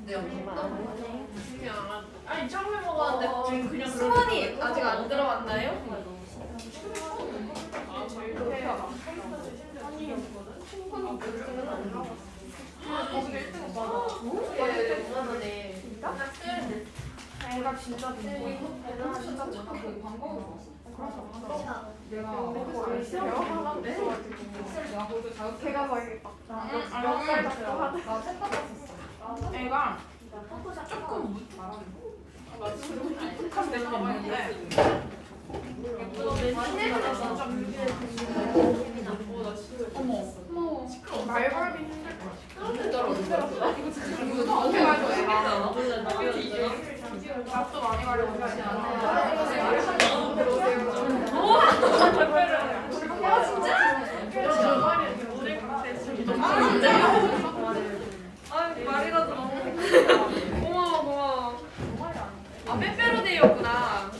네, 그냥 아니 처음 해먹었는데 지금 그냥 수원이 아직 안 들어왔나요? 아 제일 높게 애가 진짜 진짜 그 광고 내가 걔가 거의 애가 조금 잘하는 데서 봤는데 어머 말벌이 힘들 것 이거 진짜 어떻게 말도 애가 밥도 많이 가려고 말이라도 고마워 고마워. 아 빼빼로데이였구나.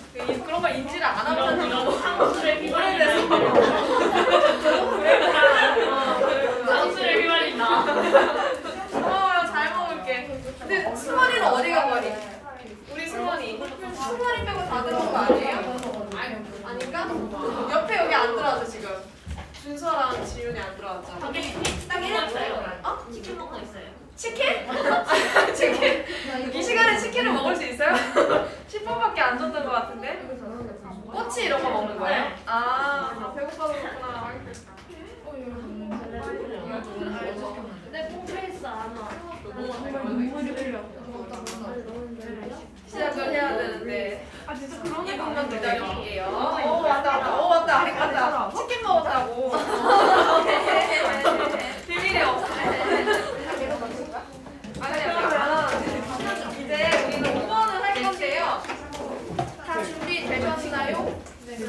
그런 걸 인지를 안 하고 산지 오래돼서. 장수를 휘말린다. 고마워요. 잘 먹을게. 근데 승원이는 어디가 버리? 우리 승원이 빼고 다 들어온 거 아니에요? 아닌가? 옆에 여기 안 들어왔어 지금. 준서랑 지윤이 안 들어왔잖아. 딱 1분. 어? 치킨 먹고 있어요. 치킨? 치킨? 이 시간에 치킨을 먹을 수 있어요? 10분밖에 안 줬던 것 같은데? 꼬치 이런 거 먹는 거예요? 아, 배고파서 그렇구나. 근데 폼페이스 안 와. 시작을 해야 되는데. 아 진짜 그런 애가 2분만 기다려볼게요. 왔다. 치킨 먹었다고. 비밀이 없어. 그러면 이제 우리는 5번을 할 건데요. 다 준비되셨나요? 네.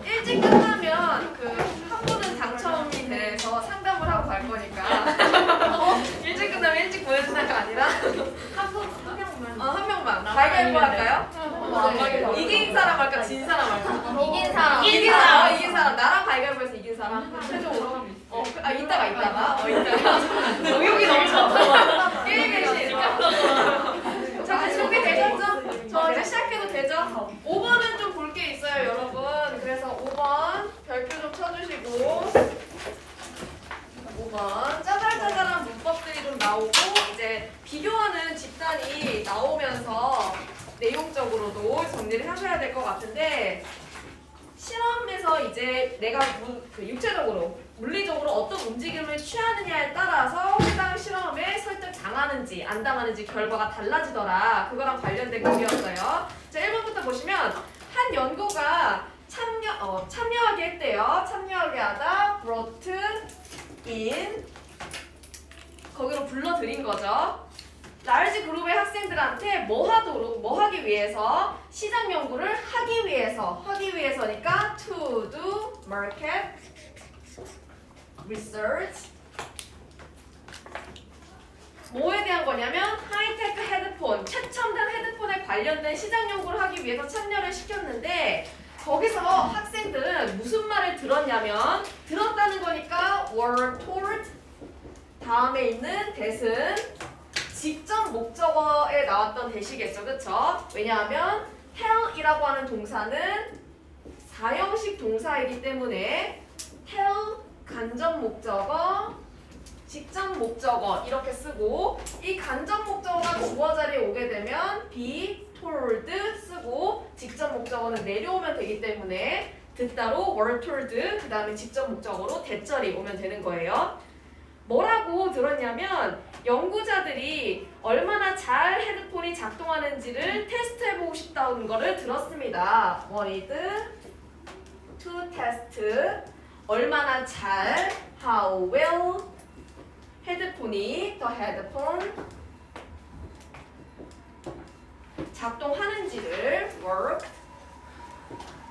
일찍 끝나면 한 분은 당첨이 돼서 상담을 하고 갈 거니까 일찍 끝나면 일찍 보여준다가 아니라 한 명만 가위바위보 할까요? 이긴 사람 할까 진 사람 할까? 이긴 사람. 이긴 사람 나랑 가위바위보에서 이긴 사람 최종으로 이따가 의욕이 넘쳐 게임의 신. 자 준비되셨죠? 저 이제 시작해도 되죠? 5번은 좀 볼 게 있어요 여러분. 그래서 5번 별표 좀 쳐주시고 5번 짜잘짜잘한 문법들이 좀 나오고 이제 비교하는 집단이 나오면서 내용적으로도 정리를 하셔야 될 것 같은데 실험에서 이제 내가 육체적으로 물리적으로 어떤 움직임을 취하느냐에 따라서 해당 실험에 설득 당하는지 안 당하는지 결과가 달라지더라. 그거랑 관련된 글이었어요. 자 1번부터 보시면 한 연구가 참여하게 했대요. 참여하게 하다 brought in 거기로 불러들인 거죠. 라지 그룹의 학생들한테 뭐 하기 위해서 시장 연구를 하기 위해서니까 to do market research 뭐에 대한 거냐면 하이테크 헤드폰 최첨단 헤드폰에 관련된 시장 연구를 하기 위해서 참여를 시켰는데 거기서 학생들은 무슨 말을 들었냐면 들었다는 거니까 were told 다음에 있는 that은 직접 목적어에 나왔던 대시겠죠, 그쵸? 왜냐하면 tell이라고 하는 동사는 사형식 동사이기 때문에 tell 간접 목적어, 직접 목적어 이렇게 쓰고 이 간접 목적어가 주어 자리에 오게 되면 be told 쓰고 직접 목적어는 내려오면 되기 때문에 듣다로 were told 그 다음에 직접 목적어로 대절이 오면 되는 거예요. 뭐라고 들었냐면 연구자들이 얼마나 잘 헤드폰이 작동하는지를 테스트해보고 싶다는 거를 들었습니다. wanted to test 얼마나 잘 how well 헤드폰이 the headphone 작동하는지를 work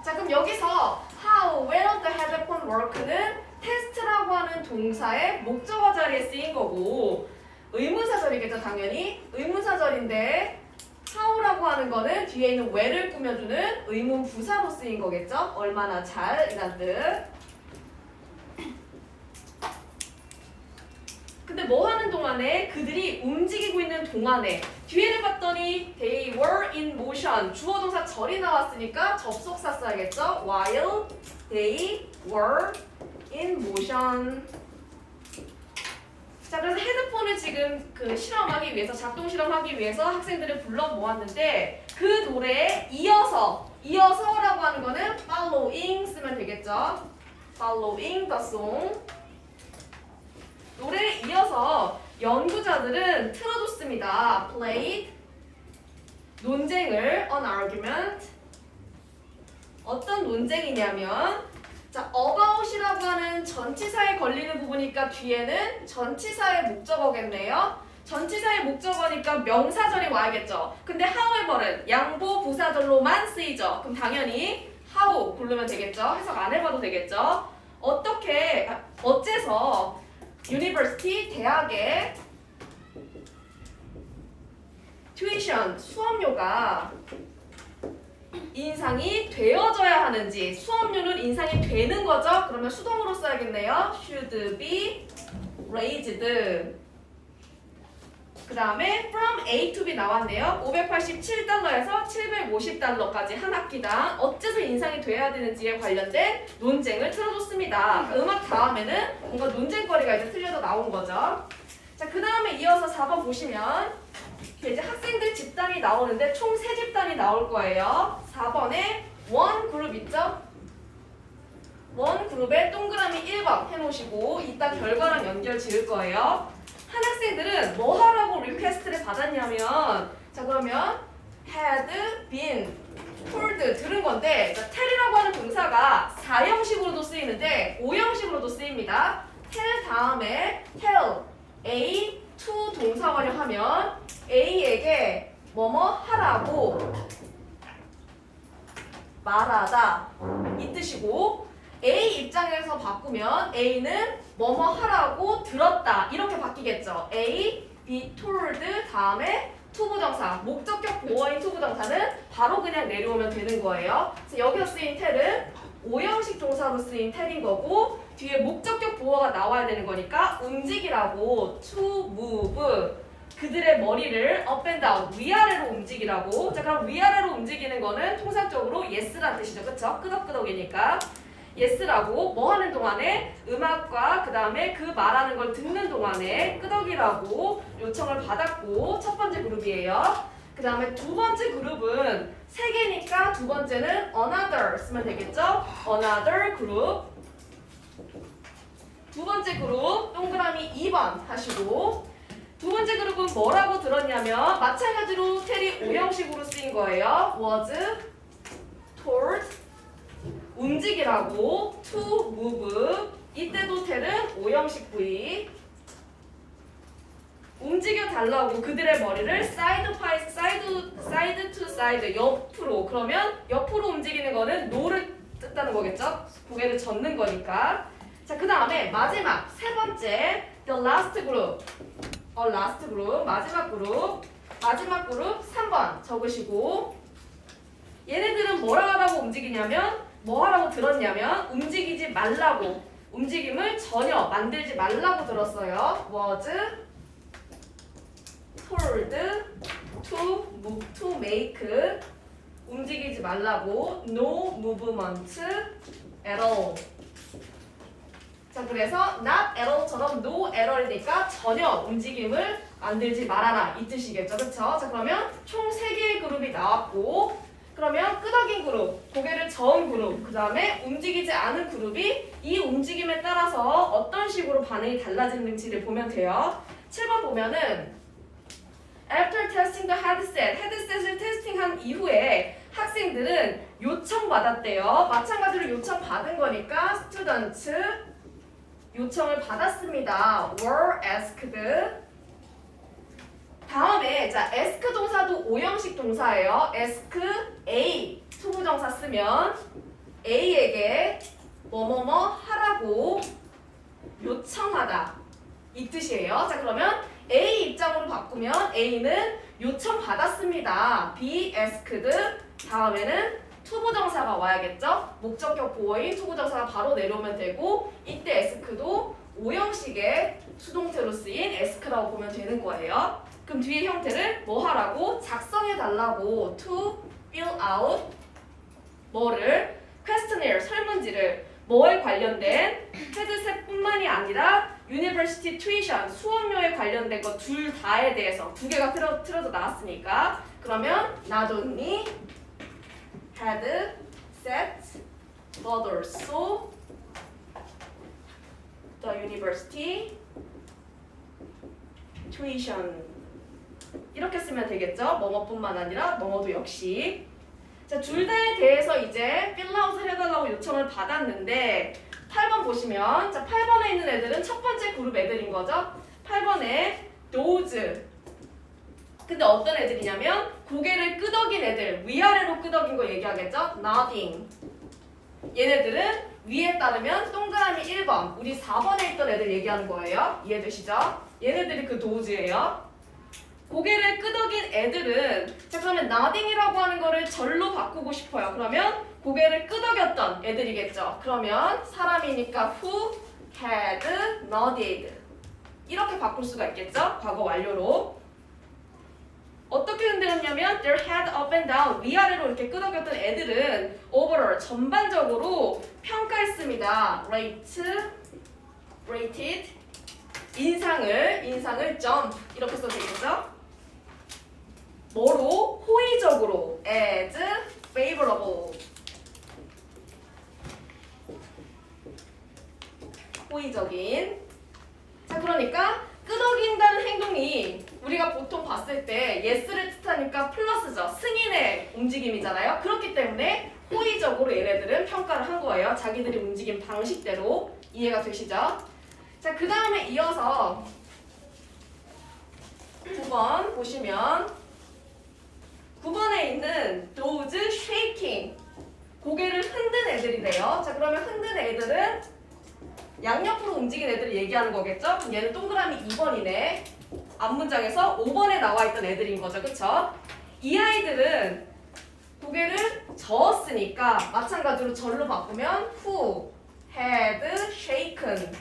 자 그럼 여기서 how well the headphone work는 테스트라고 하는 동사의 목적어 자리에 쓰인 거고 의문사절이겠죠 당연히 의문사절인데 how라고 하는 거는 뒤에 있는 where를 꾸며주는 의문 부사로 쓰인 거겠죠 얼마나 잘 이란 뜻 근데 뭐 하는 동안에 그들이 움직이고 있는 동안에 뒤에를 봤더니 they were in motion 주어 동사 절이 나왔으니까 접속사 써야겠죠? while they were in motion. 자, 그래서 헤드폰을 지금 그 실험하기 위해서 작동 실험하기 위해서 학생들을 불러 모았는데 그 노래에 이어서라고 하는 거는 following 쓰면 되겠죠? following the song. 노래에 이어서 연구자들은 틀어줬습니다. played 논쟁을 an argument. 어떤 논쟁이냐면 자, about이라고 하는 전치사에 걸리는 부분이니까 뒤에는 전치사의 목적어겠네요. 전치사의 목적어니까 명사절이 와야겠죠. 근데 however는 양보 부사절로만 쓰이죠. 그럼 당연히 how 고르면 되겠죠. 해석 안 해봐도 되겠죠. 어째서 university 대학의 tuition 수업료가 인상이 되어져야 하는지 수업료는 인상이 되는 거죠. 그러면 수동으로 써야겠네요. should be raised. 그 다음에 from A to B 나왔네요. 587달러에서 750달러까지 한 학기당 어째서 인상이 돼야 되는지에 관련된 논쟁을 틀어줬습니다. 음악 다음에는 뭔가 논쟁거리가 이제 틀려서 나온 거죠. 자, 그 다음에 이어서 4번 보시면 이제 학생들 집단이 나오는데 총 3집단이 나올 거예요. 4번에 원 그룹 있죠? 원 그룹에 동그라미 1번 해놓으시고 이따 결과랑 연결 지을 거예요. 한 학생들은 뭐 하라고 리퀘스트를 받았냐면 자 그러면 had been told 들은 건데 자, tell이라고 하는 동사가 4형식으로도 쓰이는데 5형식으로도 쓰입니다. tell 다음에 tell A to 동사 활용하면 A에게 뭐뭐 하라고 말하다 이 뜻이고 A 입장에서 바꾸면 A는 뭐뭐 하라고 들었다 이렇게 바뀌겠죠. A, be told 다음에 투부정사 목적격 보어인 투부정사는 바로 그냥 내려오면 되는 거예요. 그래서 여기서 쓰인 tell은 5형식 동사로 쓰인 tell인 거고 뒤에 목적격 보어가 나와야 되는 거니까 움직이라고 to move 그들의 머리를 up and down 위아래로 움직이라고. 자 그럼 위아래로 움직이는 거는 통상적으로 yes란 뜻이죠. 그쵸? 끄덕끄덕이니까 yes라고 뭐 하는 동안에 음악과 그 다음에 그 말하는 걸 듣는 동안에 끄덕이라고 요청을 받았고 첫 번째 그룹이에요. 그 다음에 두 번째 그룹은 세 개니까 두 번째는 another 쓰면 되겠죠? another 그룹. 두 번째 그룹 동그라미 2번 하시고 두 번째 그룹은 뭐라고 들었냐면 마찬가지로 tell이 5형식으로 쓰인 거예요. was told 움직이라고 to move 이때도 tell은 5형식 부위 움직여 달라고 그들의 머리를 side to side 옆으로 그러면 옆으로 움직이는 거는 no를 뜻하는 거겠죠? 고개를 젓는 거니까. 자, 그 다음에 마지막 세 번째 the last group last group 마지막 그룹 3번 적으시고 얘네들은 뭐라 하라고 움직이냐면 뭐 하라고 들었냐면 움직이지 말라고 움직임을 전혀 만들지 말라고 들었어요. was told to make 움직이지 말라고 no movement at all. 자 그래서 not at all처럼 no at all이니까 전혀 움직임을 만들지 말아라 이 뜻이겠죠. 그쵸? 자 그러면 총 3개의 그룹이 나왔고 그러면 끄덕인 그룹, 고개를 저은 그룹, 그 다음에 움직이지 않은 그룹이 이 움직임에 따라서 어떤 식으로 반응이 달라지는지를 보면 돼요. 7번 보면은 After testing the headset, 헤드셋을 테스팅한 이후에 학생들은 요청받았대요. 마찬가지로 요청받은 거니까 students 요청을 받았습니다. were asked. 다음에 자 ask 동사도 5형식 동사예요. ask A 투부정사 쓰면 A에게 뭐뭐뭐 하라고 요청하다 이 뜻이에요. 자 그러면 A 입장으로 바꾸면 A는 요청받았습니다. be asked 다음에는 투부정사가 와야겠죠. 목적격 보어인 투부정사가 바로 내려오면 되고 이때 ask도 5형식의 수동태로 쓰인 ask라고 보면 되는 거예요. 그럼 뒤에 형태를 뭐 하라고? 작성해 달라고 to fill out 뭐를? questionnaire 설문지를 뭐에 관련된 헤드셋뿐만이 아니라 university tuition 수업료에 관련된 거 둘 다에 대해서 두 개가 틀어져 나왔으니까 그러면 not only headset but also the university tuition 이렇게 쓰면 되겠죠? 뭐뭐뿐만 아니라 뭐뭐도 역시 자, 둘 다에 대해서 이제 필라웃을 해달라고 요청을 받았는데 8번 보시면 자 8번에 있는 애들은 첫 번째 그룹 애들인 거죠. 8번에 those 근데 어떤 애들이냐면 고개를 끄덕인 애들 위아래로 끄덕인 거 얘기하겠죠. nodding 얘네들은 위에 따르면 동그라미 1번 우리 4번에 있던 애들 얘기하는 거예요. 이해되시죠? 얘네들이 그 dose예요. 고개를 끄덕인 애들은 자 그러면 nodding이라고 하는 거를 절로 바꾸고 싶어요. 그러면 고개를 끄덕였던 애들이겠죠. 그러면 사람이니까 who had nodded 이렇게 바꿀 수가 있겠죠. 과거 완료로 어떻게 흔들었냐면 their head up and down 위아래로 이렇게 끄덕였던 애들은 overall 전반적으로 평가했습니다. rated 인상을 jump 이렇게 써도 되겠죠. 뭐로? 호의적으로 as favorable 호의적인 자 그러니까 끄덕인다는 행동이 우리가 보통 봤을 때 yes를 뜻하니까 플러스죠. 승인의 움직임이잖아요. 그렇기 때문에 호의적으로 얘네들은 평가를 한 거예요. 자기들이 움직인 방식대로 이해가 되시죠? 자 그 다음에 이어서 9번 보시면 9번에 있는 those shaking 고개를 흔든 애들이래요. 자 그러면 흔든 애들은 양옆으로 움직인 애들을 얘기하는 거겠죠? 그럼 얘는 동그라미 2번이네. 앞문장에서 5번에 나와 있던 애들인 거죠. 그쵸? 이 아이들은 고개를 저었으니까 마찬가지로 절로 바꾸면 who had shaken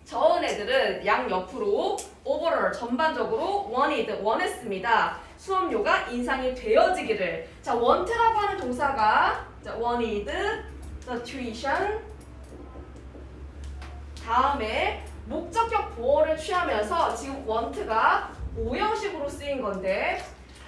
저은 애들은 양옆으로 overall 전반적으로 원했습니다. 수업료가 인상이 되어지기를. 자, want라고 하는 동사가 자, wanted the tuition 다음에 목적격 보어를 취하면서 지금 want가 5형식으로 쓰인 건데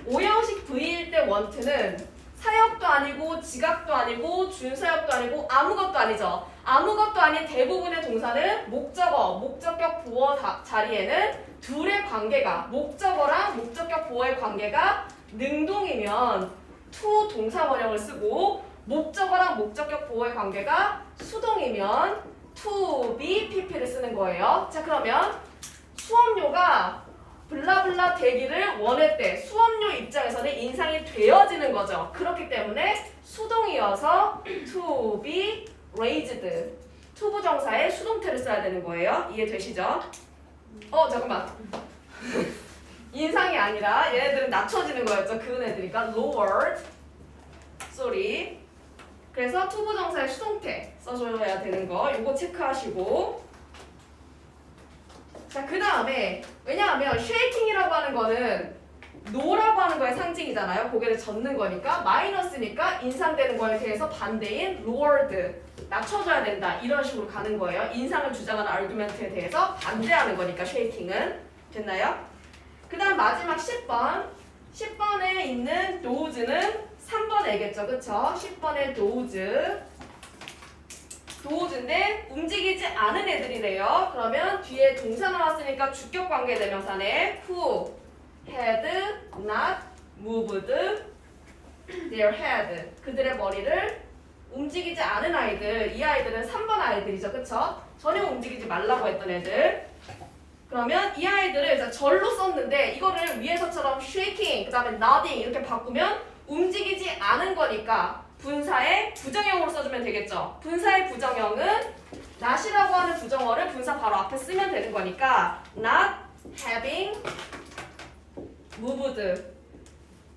5형식 V일 때 want는 사역도 아니고 지각도 아니고 준사역도 아니고 아무것도 아니죠. 아무것도 아닌 대부분의 동사는 목적어, 목적격 보어 자리에는 둘의 관계가 목적어랑 목적격 보어의 관계가 능동이면 to 동사 원형을 쓰고 목적어랑 목적격 보어의 관계가 수동이면 to be pp를 쓰는 거예요. 자 그러면 수업료가 블라블라 되기를 원했대. 수업료 입장에서는 인상이 되어지는 거죠. 그렇기 때문에 수동이어서 to be raised 투부정사에 수동태를 써야 되는 거예요. 이해되시죠? 잠깐만. 인상이 아니라 얘네들은 낮춰지는 거였죠. 그은 애들이니까 lowered. sorry. 그래서 투부정사의 수동태 써줘야 되는 거 이거 체크하시고 자 그 다음에 왜냐하면 shaking이라고 하는 거는 no라고 하는 거의 상징이잖아요. 고개를 젓는 거니까 마이너스니까 인상되는 거에 대해서 반대인 lowered 낮춰줘야 된다 이런 식으로 가는 거예요. 인상을 주장하는 아르규멘트에 대해서 반대하는 거니까 shaking은 됐나요? 그 다음 마지막 10번에 있는 those는 3번 애겠죠. 그쵸? 10번의 dose인데 움직이지 않은 애들이래요. 그러면 뒤에 동사 나왔으니까 주격 관계 대명사네. who had not moved their head. 그들의 머리를 움직이지 않은 아이들. 이 아이들은 3번 아이들이죠. 그쵸? 전혀 움직이지 말라고 했던 애들. 그러면 이 아이들을 절로 썼는데 이거를 위에서처럼 shaking, 그 다음에 nodding 이렇게 바꾸면 움직이지 않은 거니까 분사의 부정형으로 써주면 되겠죠. 분사의 부정형은 not이라고 하는 부정어를 분사 바로 앞에 쓰면 되는 거니까 not having moved.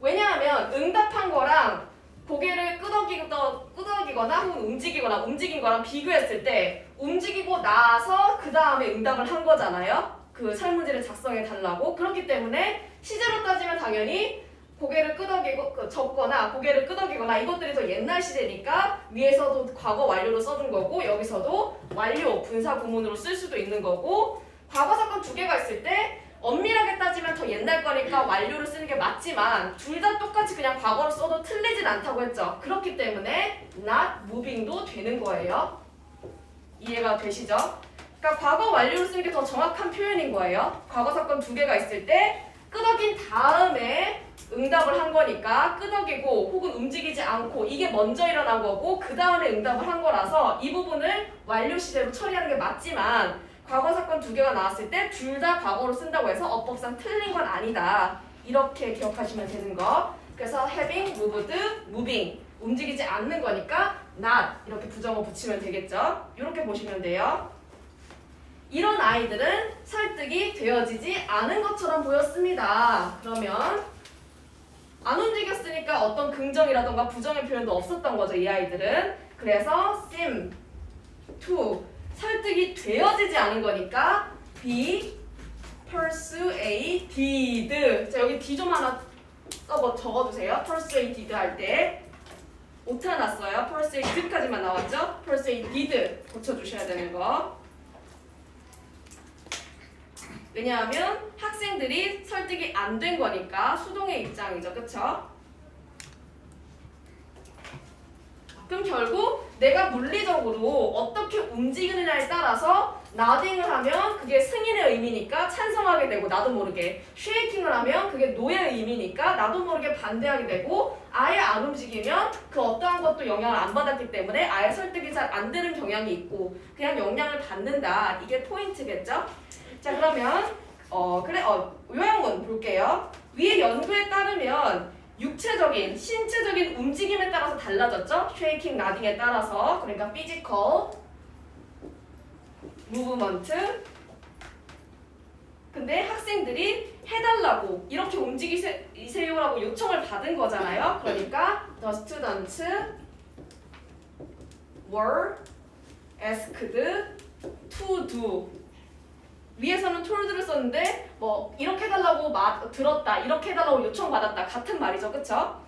왜냐하면 응답한 거랑 고개를 끄덕이거나 혹은 움직인 거랑 비교했을 때 움직이고 나서 그 다음에 응답을 한 거잖아요. 그 설문지를 작성해 달라고. 그렇기 때문에 시제로 따지면 당연히 고개를 끄덕이고 적거나 고개를 끄덕이거나 이것들이 더 옛날 시제니까 위에서도 과거 완료로 써둔 거고 여기서도 완료 분사 구문으로 쓸 수도 있는 거고 과거 사건 두 개가 있을 때 엄밀하게 따지면 더 옛날 거니까 완료를 쓰는 게 맞지만 둘 다 똑같이 그냥 과거로 써도 틀리진 않다고 했죠. 그렇기 때문에 not moving도 되는 거예요. 이해가 되시죠? 그러니까 과거 완료를 쓰는 게 더 정확한 표현인 거예요. 과거 사건 두 개가 있을 때 끄덕인 다음에 응답을 한 거니까 끄덕이고 혹은 움직이지 않고 이게 먼저 일어난 거고 그 다음에 응답을 한 거라서 이 부분을 완료 시제로 처리하는 게 맞지만 과거 사건 두 개가 나왔을 때 둘 다 과거로 쓴다고 해서 어법상 틀린 건 아니다. 이렇게 기억하시면 되는 거. 그래서 having, moved, moving 움직이지 않는 거니까 not 이렇게 부정어 붙이면 되겠죠. 이렇게 보시면 돼요. 이런 아이들은 설득이 되어지지 않은 것처럼 보였습니다. 그러면 안 움직였으니까 어떤 긍정이라던가 부정의 표현도 없었던 거죠. 이 아이들은. 그래서 seem to 설득이 되어지지 않은 거니까 be persuaded. 자 여기 D 좀 하나 적어두세요. persuaded 할 때 오타 났어요. persuaded까지만 나왔죠. persuaded 고쳐주셔야 되는 거. 왜냐하면 학생들이 설득이 안 된 거니까 수동의 입장이죠. 그쵸? 그럼 결국 내가 물리적으로 어떻게 움직이느냐에 따라서 nodding을 하면 그게 승인의 의미니까 찬성하게 되고 나도 모르게 쉐이킹을 하면 그게 노의 의미니까 나도 모르게 반대하게 되고 아예 안 움직이면 그 어떠한 것도 영향을 안 받았기 때문에 아예 설득이 잘 안 되는 경향이 있고 그냥 영향을 받는다. 이게 포인트겠죠? 자 그러면 요양문 볼게요. 위의 연구에 따르면 육체적인, 신체적인 움직임에 따라서 달라졌죠? 쉐이킹, 나딩에 따라서. 그러니까 physical, movement. 근데 학생들이 해달라고 이렇게 움직이세요라고 요청을 받은 거잖아요. 그러니까 the students were asked to do. 위에서는 told를 썼는데 뭐 이렇게 해달라고 들었다, 이렇게 해달라고 요청받았다 같은 말이죠. 그쵸?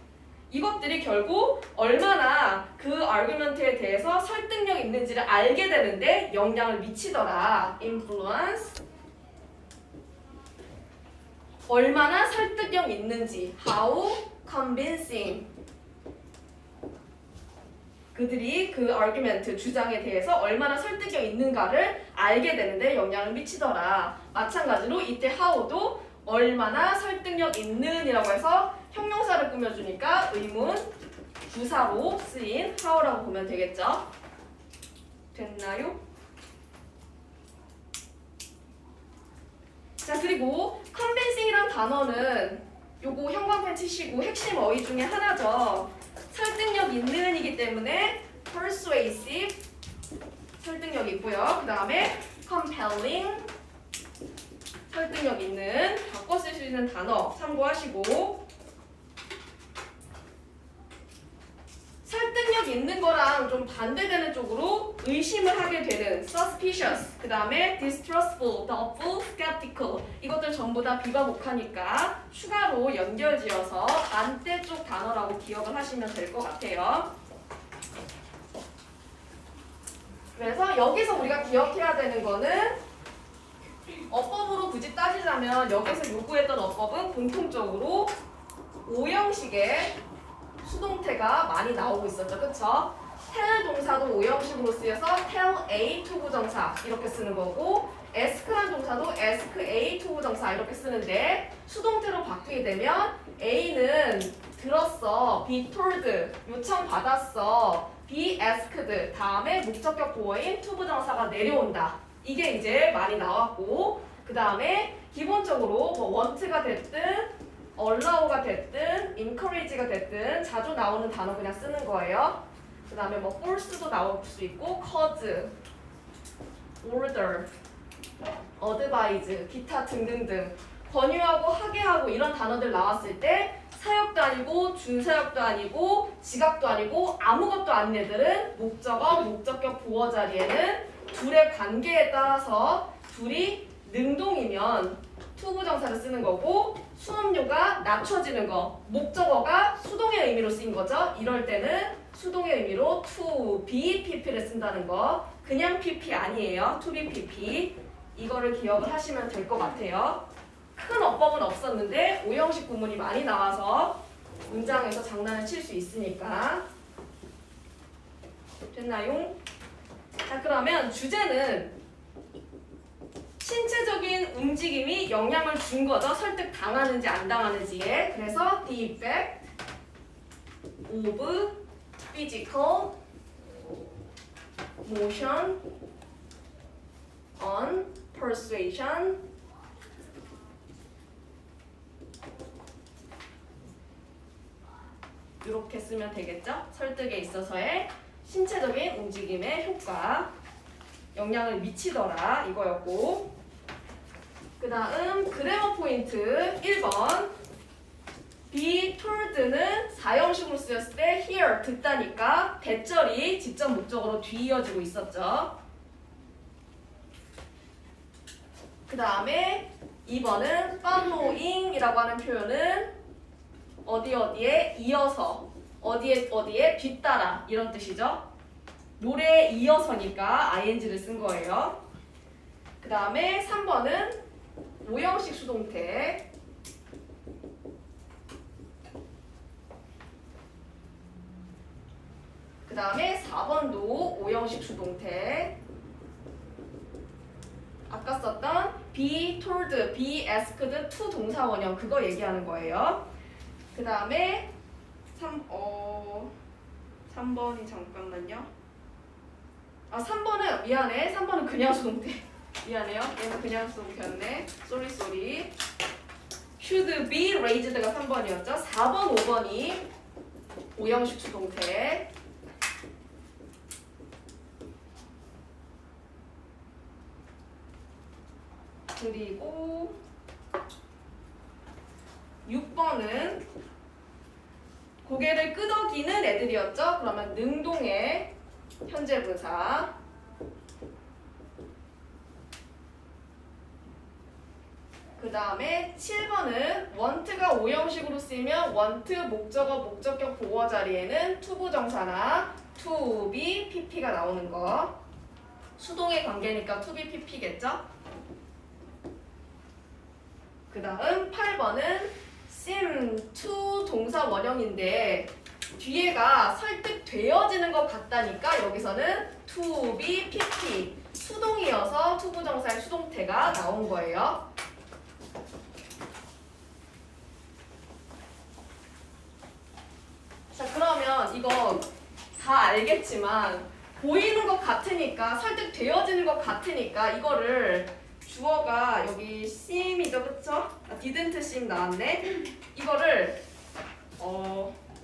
이것들이 결국 얼마나 그 아르규먼트에 대해서 설득력 있는지를 알게 되는데 영향을 미치더라. influence 얼마나 설득력 있는지 how convincing 그들이 그 아르규먼트 주장에 대해서 얼마나 설득력 있는가를 알게 되는데 영향을 미치더라. 마찬가지로 이때 how도 얼마나 설득력 있는이라고 해서 형용사를 꾸며주니까 의문 부사로 쓰인 how라고 보면 되겠죠. 됐나요? 자 그리고 convincing이란 단어는 요거 형광펜 치시고 핵심 어휘 중에 하나죠. 설득력 있는이기 때문에 persuasive 설득력 있고요. 그 다음에 compelling 설득력 있는 바꿔 쓸 수 있는 단어 참고하시고 설득력 있는 거랑 좀 반대되는 쪽으로 의심을 하게 되는 suspicious 그 다음에 distrustful, doubtful, skeptical 이것들 전부 다 비과목하니까 추가로 연결지어서 반대쪽 단어라고 기억을 하시면 될 것 같아요. 그래서 여기서 우리가 기억해야 되는 거는 어법으로 굳이 따지자면 여기서 요구했던 어법은 공통적으로 오형식의 수동태가 많이 나오고 있었죠. 그쵸? tell 동사도 오형식으로 쓰여서 tell A to 부정사 이렇게 쓰는 거고 ask란 동사도 ask A to 부정사 이렇게 쓰는데 수동태로 바뀌게 되면 A는 들었어, be told, 요청받았어, be asked 다음에 목적격 보어인 to 부정사가 내려온다. 이게 이제 많이 나왔고 그 다음에 기본적으로 뭐 want가 됐든 allow가 됐든 encourage가 됐든 자주 나오는 단어 그냥 쓰는 거예요. 그 다음에 뭐 force도 나올 수 있고 cause, order, advise, 기타 등등등 권유하고 하게 하고 이런 단어들 나왔을 때 사역도 아니고 준사역도 아니고 지각도 아니고 아무것도 아닌 애들은 목적어, 목적격 보어 자리에는 둘의 관계에 따라서 둘이 능동이면 투부정사를 쓰는 거고 수업료가 낮춰지는 거, 목적어가 수동의 의미로 쓰인 거죠. 이럴 때는 수동의 의미로 to be pp를 쓴다는 거. 그냥 pp 아니에요. to be pp. 이거를 기억을 하시면 될 것 같아요. 큰 어법은 없었는데 오형식 구문이 많이 나와서 문장에서 장난을 칠 수 있으니까. 됐나요? 자, 그러면 주제는 신체적인 움직임이 영향을 준 거죠. 설득 당하는지 안 당하는지에. 그래서 the effect of physical motion on persuasion 이렇게 쓰면 되겠죠? 설득에 있어서의 신체적인 움직임의 효과, 영향을 미치더라 이거였고, 그 다음 그래머 포인트 1번 be told는 4형식으로 쓰였을 때 hear, 듣다니까 대절이 직접 목적으로 뒤이어지고 있었죠. 그 다음에 2번은 following 이라고 하는 표현은 어디에 이어서, 어디에 뒤따라 이런 뜻이죠. 노래에 이어서니까 ing를 쓴 거예요. 그 다음에 3번은 5형식 수동태. 그 다음에 4번도 5형식 수동태. 아까 썼던 be told, be asked, to 동사 원형 그거 얘기하는 거예요. 그 다음에 3번이 잠깐만요. 3번은 미안해. 3번은 그냥 수동태. 미안해요. 얘는 그냥 수동태였네. 쏘리. should be raised가 3번이었죠. 4번, 5번이 5형식 수동태. 그리고 6번은 고개를 끄덕이는 애들이었죠. 그러면 능동의 현재분사. 그 다음에 7번은 want가 5형식으로 쓰이면 want, 목적어, 목적격 보어 자리에는 투부정사나 to be pp가 나오는 거. 수동의 관계니까 to be pp겠죠. 그 다음 8번은 seem to 동사 원형인데 뒤에가 설득되어지는 것 같다니까 여기서는 to be pp 수동이어서 투부정사의 수동태가 나온 거예요. 자, 그러면 이거 다 알겠지만 보이는 것 같으니까 설득되어지는 것 같으니까 이거를 주어가 여기 seem이죠, 그쵸? didn't seem 나왔네. 이거를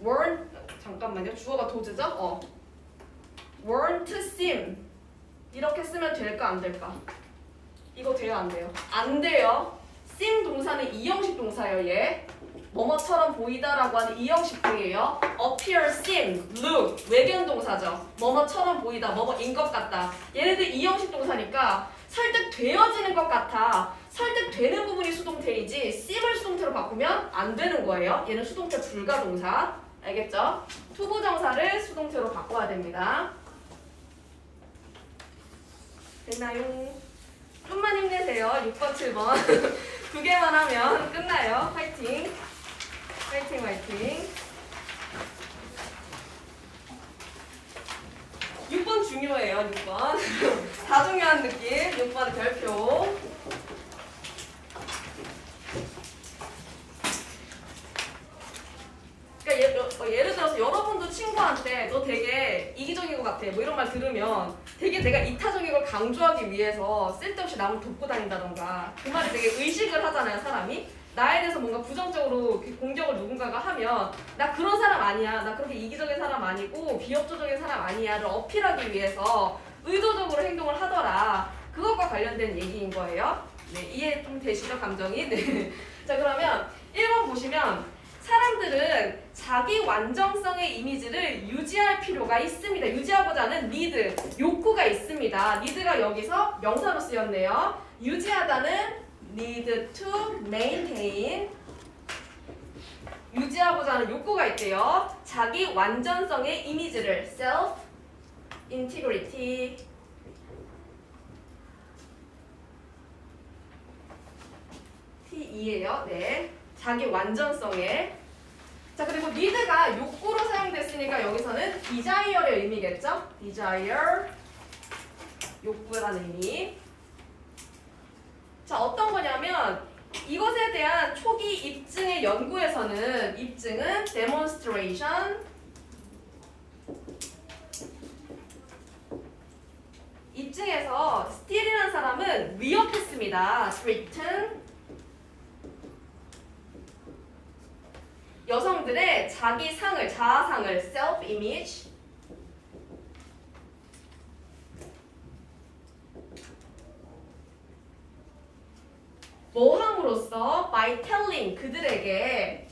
weren't, 잠깐만요. 주어가 does죠? weren't seem 이렇게 쓰면 될까 안 될까? 이거 돼요 안 돼요? 안 돼요. seem 동사는 2형식 동사예요. 얘 뭐뭐처럼 보이다라고 하는 2형식 부위예요. appear, seem, look 외견 동사죠. 뭐뭐처럼 보이다, 뭐뭐인 것 같다. 얘네들 2형식 동사니까 설득되어지는 것 같아. 설득되는 부분이 수동태이지 seem을 수동태로 바꾸면 안 되는 거예요. 얘는 수동태 불가 동사. 알겠죠? 투부정사를 수동태로 바꿔야 됩니다. 됐나요? 좀만 힘내세요. 6번, 7번. 두 개만 하면 끝나요. 화이팅! 화이팅! 6번 중요해요. 6번. 다 중요한 느낌. 6번 별표. 그러니까 예를 들어서 여러분도 친구한테 너 되게 이기적인 것 같아 뭐 이런 말 들으면 되게 내가 이타적인 걸 강조하기 위해서 쓸데없이 남을 돕고 다닌다던가 그 말에 되게 의식을 하잖아요. 사람이 나에 대해서 뭔가 부정적으로 공격을 누군가가 하면 나 그런 사람 아니야, 나 그렇게 이기적인 사람 아니고 비협조적인 사람 아니야를 어필하기 위해서 의도적으로 행동을 하더라. 그것과 관련된 얘기인 거예요. 네, 이해 좀 되시죠? 감정이? 네. 자, 그러면 1번 보시면 사람들은 자기 완전성의 이미지를 유지할 필요가 있습니다. 유지하고자 하는 need, 욕구가 있습니다. need가 여기서 명사로 쓰였네요. 유지하다는 need to maintain. 유지하고자 하는 욕구가 있대요. 자기 완전성의 이미지를 self integrity. T2예요. 네. 자기 완전성에. 자, 그리고 need가 욕구로 사용됐으니까 여기서는 desire의 의미겠죠? desire. 욕구라는 의미. 자, 어떤 거냐면 이것에 대한 초기 입증의 연구에서는 입증은 demonstration. 입증에서 steal이라는 사람은 위협했습니다. threaten. 여성들의 자기 상을, 자아상을 self-image. 뭐 함으로써 by telling 그들에게.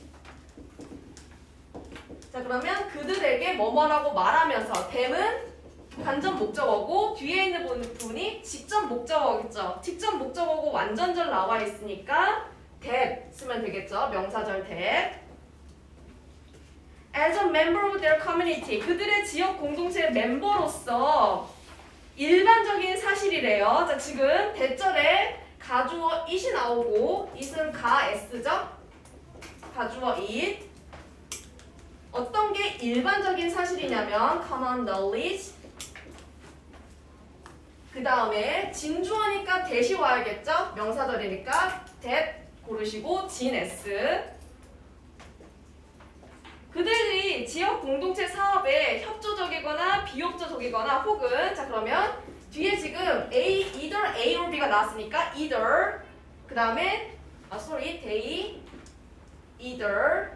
자, 그러면 그들에게 뭐뭐라고 말하면서 them은 간접 목적어고 뒤에 있는 부분이 직접 목적어겠죠. 직접 목적어고 완전절 나와 있으니까 that 쓰면 되겠죠. 명사절 that. As a member of their community, 그들의 지역 공동체의 멤버로서 일반적인 사실이래요. 자, 지금 대절에 가주어 it이 나오고 it은 가 s죠? 가주어 it. 어떤 게 일반적인 사실이냐면 common knowledge. 그 다음에 진주어니까 that이 와야겠죠? 명사절이니까 that 고르시고 진 s. 그들이 지역 공동체 사업에 협조적이거나 비협조적이거나 혹은 자 그러면 뒤에 지금 either A or B가 나왔으니까 either 그 다음에 they either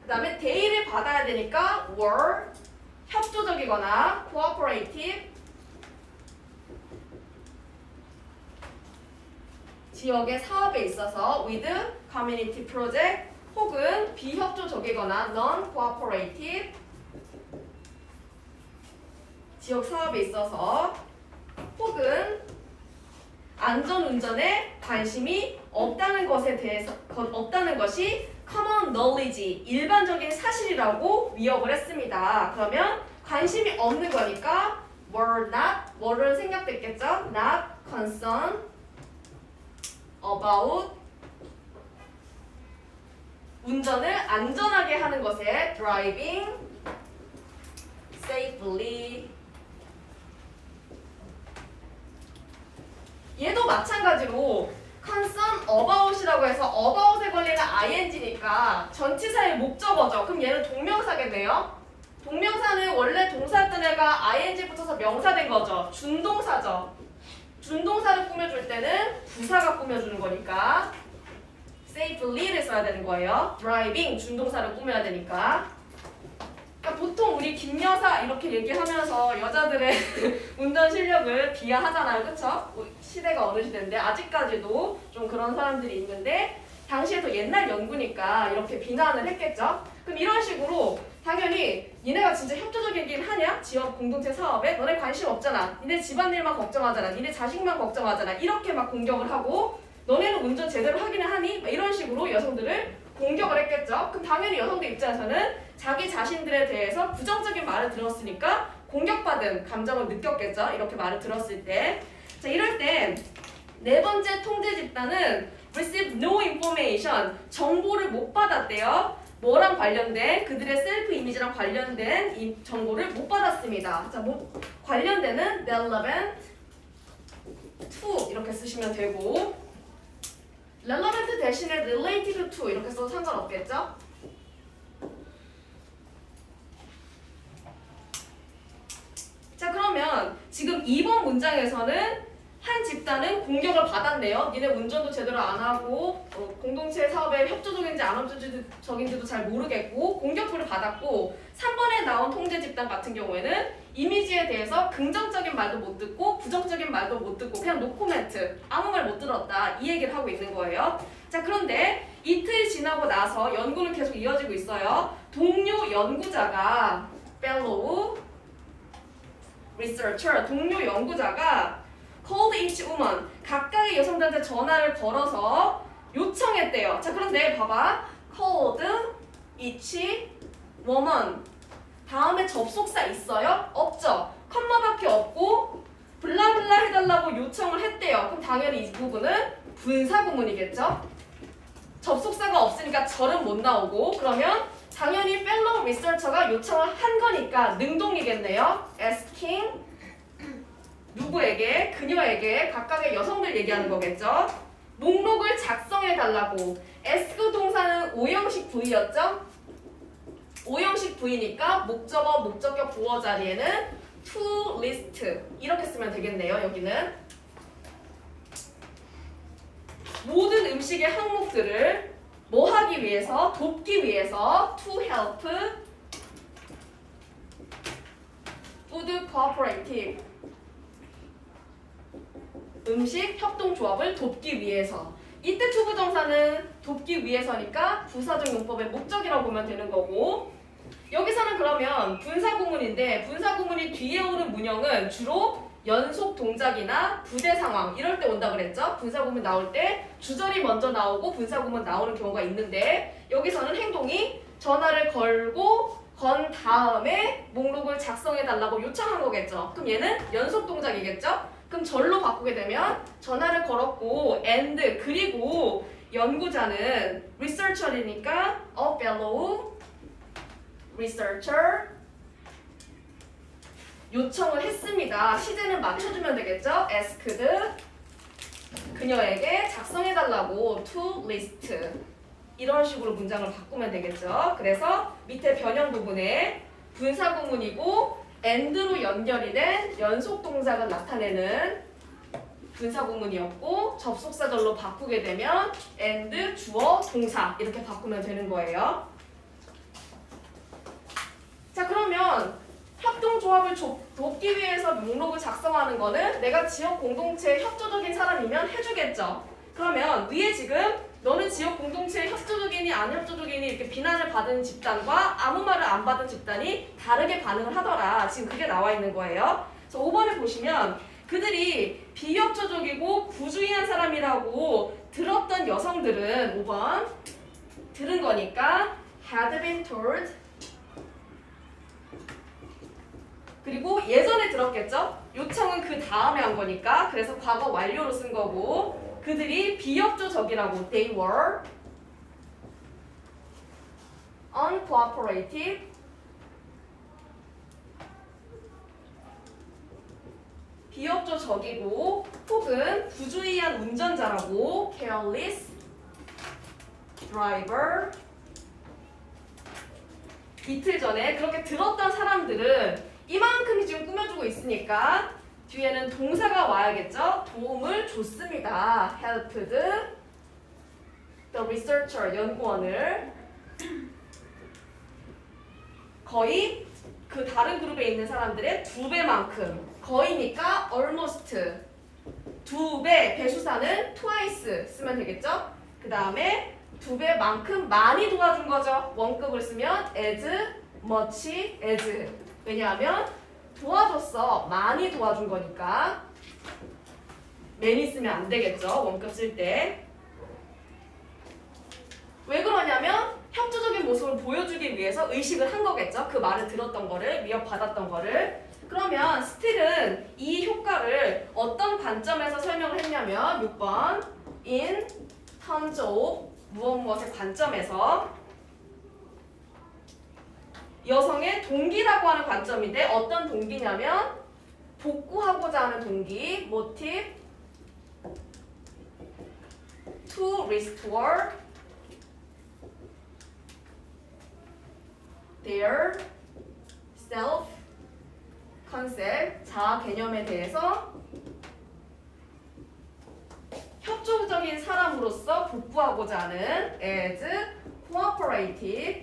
그 다음에 they를 받아야 되니까 were 협조적이거나 cooperative 지역의 사업에 있어서 with community project 혹은 비협조적이거나 non-cooperative 지역 사업에 있어서 혹은 안전운전에 관심이 없다는 것에 대해서 없다는 것이 common knowledge 일반적인 사실이라고 위협을 했습니다. 그러면 관심이 없는 거니까 were not were는 생략됐겠죠? not concerned about 운전을 안전하게 하는 것에 driving safely. 얘도 마찬가지로 concern about이라고 해서 about에 걸리는 ing니까 전치사의 목적어죠. 그럼 얘는 동명사겠네요. 동명사는 원래 동사였던 애가 ing 붙어서 명사 된 거죠. 준동사죠. 준동사를 꾸며줄 때는 부사가 꾸며주는 거니까 safely를 써야 되는 거예요. driving 준동사를 꾸며야 되니까. 그러니까 보통 우리 김여사 이렇게 얘기하면서 여자들의 운전 실력을 비하하잖아요. 그쵸? 시대가 어느 시대인데 아직까지도 좀 그런 사람들이 있는데 당시에 더 옛날 연구니까 이렇게 비난을 했겠죠. 그럼 이런 식으로 당연히 니네가 진짜 협조적이긴 하냐? 지역 공동체 사업에? 너네 관심 없잖아. 니네 집안일만 걱정하잖아. 니네 자식만 걱정하잖아. 이렇게 막 공격을 하고 너네는 운전 제대로 하기는 하니? 이런 식으로 여성들을 공격을 했겠죠. 그럼 당연히 여성들 입장에서는 자기 자신들에 대해서 부정적인 말을 들었으니까 공격받은 감정을 느꼈겠죠. 이렇게 말을 들었을 때. 자, 이럴 때 네 번째 통제 집단은 receive no information, 정보를 못 받았대요. 뭐랑 관련된, 그들의 셀프 이미지랑 관련된 이 정보를 못 받았습니다. 자, 뭐 관련되는 relevant to 이렇게 쓰시면 되고 relevant 대신에 related to 이렇게 써도 상관없겠죠? 자, 그러면 지금 2번 문장에서는 한 집단은 공격을 받았네요. 니네 운전도 제대로 안 하고 공동체 사업에 협조적인지 안 협조적인지도 잘 모르겠고 공격을 받았고 3번에 나온 통제 집단 같은 경우에는 이미지에 대해서 긍정적인 말도 못 듣고 부정적인 말도 못 듣고 그냥 노코멘트 아무 말 못 들었다 이 얘기를 하고 있는 거예요. 자 그런데 이틀 지나고 나서 연구는 계속 이어지고 있어요. 동료 연구자가 fellow researcher 동료 연구자가 called each woman 각각의 여성들한테 전화를 걸어서 요청했대요. 자 그런데 봐봐 called each woman 다음에 접속사 있어요? 없죠. 컴마밖에 없고 블라블라 해달라고 요청을 했대요. 그럼 당연히 이 부분은 분사구문이겠죠. 접속사가 없으니까 절은 못 나오고 그러면 당연히 fellow researcher가 요청을 한 거니까 능동이겠네요. asking 누구에게? 그녀에게 각각의 여성들 얘기하는 거겠죠. 목록을 작성해 달라고. ask 동사는 오형식 부위였죠. 오형식 부위니까 목적어, 목적격 보어 자리에는 to list 이렇게 쓰면 되겠네요. 여기는 모든 음식의 항목들을 뭐 하기 위해서? 돕기 위해서 to help food cooperative 음식 협동조합을 돕기 위해서 이때 투부정사는 돕기 위해서니까 부사적 용법의 목적이라고 보면 되는 거고 여기서는 그러면 분사구문인데 분사구문이 뒤에 오는 문형은 주로 연속 동작이나 부대 상황 이럴 때 온다 그랬죠? 분사구문 나올 때 주절이 먼저 나오고 분사구문 나오는 경우가 있는데 여기서는 행동이 전화를 걸고 건 다음에 목록을 작성해 달라고 요청한 거겠죠? 그럼 얘는 연속 동작이겠죠? 그럼 절로 바꾸게 되면 전화를 걸었고 and 그리고 연구자는 researcher이니까 a fellow researcher 요청을 했습니다. 시제는 맞춰주면 되겠죠? asked 그녀에게 작성해달라고 to list 이런 식으로 문장을 바꾸면 되겠죠. 그래서 밑에 변형 부분에 분사구문이고 and로 연결이 된 연속 동작을 나타내는 분사구문이었고 접속사절로 바꾸게 되면 and 주어 동사 이렇게 바꾸면 되는 거예요. 자 그러면 협동조합을 돕기 위해서 목록을 작성하는 거는 내가 지역 공동체에 협조적인 사람이면 해주겠죠. 그러면 위에 지금 너는 지역 공동체에 협조적이니 안 협조적이니 이렇게 비난을 받은 집단과 아무 말을 안 받은 집단이 다르게 반응을 하더라. 지금 그게 나와 있는 거예요. 그래서 5번을 보시면 그들이 비협조적이고 부주의한 사람이라고 들었던 여성들은 5번 들은 거니까 had been told 그리고 예전에 들었겠죠? 요청은 그 다음에 한 거니까 그래서 과거 완료로 쓴 거고 그들이 비협조적이라고 they were uncooperative 비협조적이고 혹은 부주의한 운전자라고 careless driver 이틀 전에 그렇게 들었던 사람들은 이만큼이 지금 꾸며주고 있으니까 뒤에는 동사가 와야겠죠? 도움을 줬습니다. helped the researcher, 연구원을 거의 그 다른 그룹에 있는 사람들의 2배만큼 거의니까 almost 2배, 배수사는 twice 쓰면 되겠죠? 그 다음에 2배만큼 많이 도와준 거죠. 원급을 쓰면 as much as 왜냐하면 도와줬어. 많이 도와준 거니까 many 쓰면 안 되겠죠. 원급 쓸 때. 왜 그러냐면 협조적인 모습을 보여주기 위해서 의식을 한 거겠죠. 그 말을 들었던 거를 위협받았던 거를. 그러면 스틸은 이 효과를 어떤 관점에서 설명을 했냐면 6번 in terms of 무엇의 관점에서 여성의 동기라고 하는 관점인데 어떤 동기냐면 복구하고자 하는 동기 motive to restore their self concept 자아 개념에 대해서 협조적인 사람으로서 복구하고자 하는 as cooperative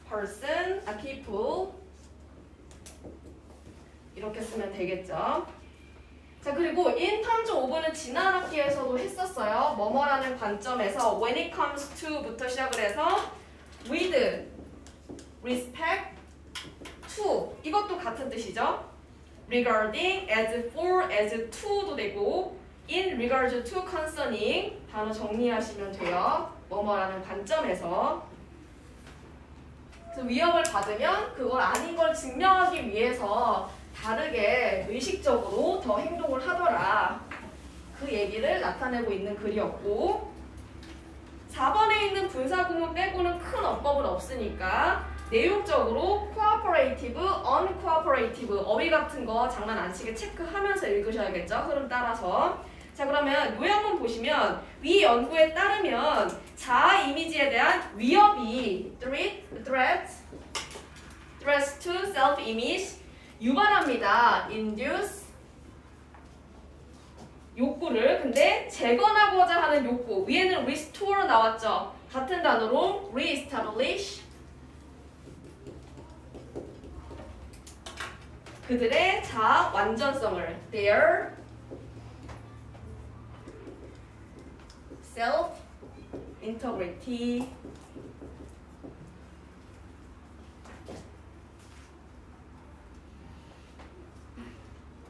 person, people 이렇게 쓰면 되겠죠. 자, 그리고 in terms of는 지난 학기에서도 했었어요. 뭐뭐라는 관점에서 when it comes to부터 시작을 해서 with respect to 이것도 같은 뜻이죠. regarding, as for, as to도 되고 in regards to concerning 단어 정리하시면 돼요. 뭐뭐라는 관점에서. 그래서 위협을 받으면 그걸 아닌 걸 증명하기 위해서 다르게 의식적으로 더 행동을 하더라. 그 얘기를 나타내고 있는 글이었고 4번에 있는 분사구문 빼고는 큰 어법은 없으니까 내용적으로 cooperative, uncooperative 어휘 같은 거 장난 안 치게 체크하면서 읽으셔야겠죠. 흐름 따라서. 자, 그러면 요약문 보시면 위 연구에 따르면 자아 이미지에 대한 위협이 threats to self-image 유발합니다. induce 욕구를. 근데 재건하고자 하는 욕구. 위에는 restore 나왔죠. 같은 단어로 reestablish 그들의 자아 완전성을 their self integrity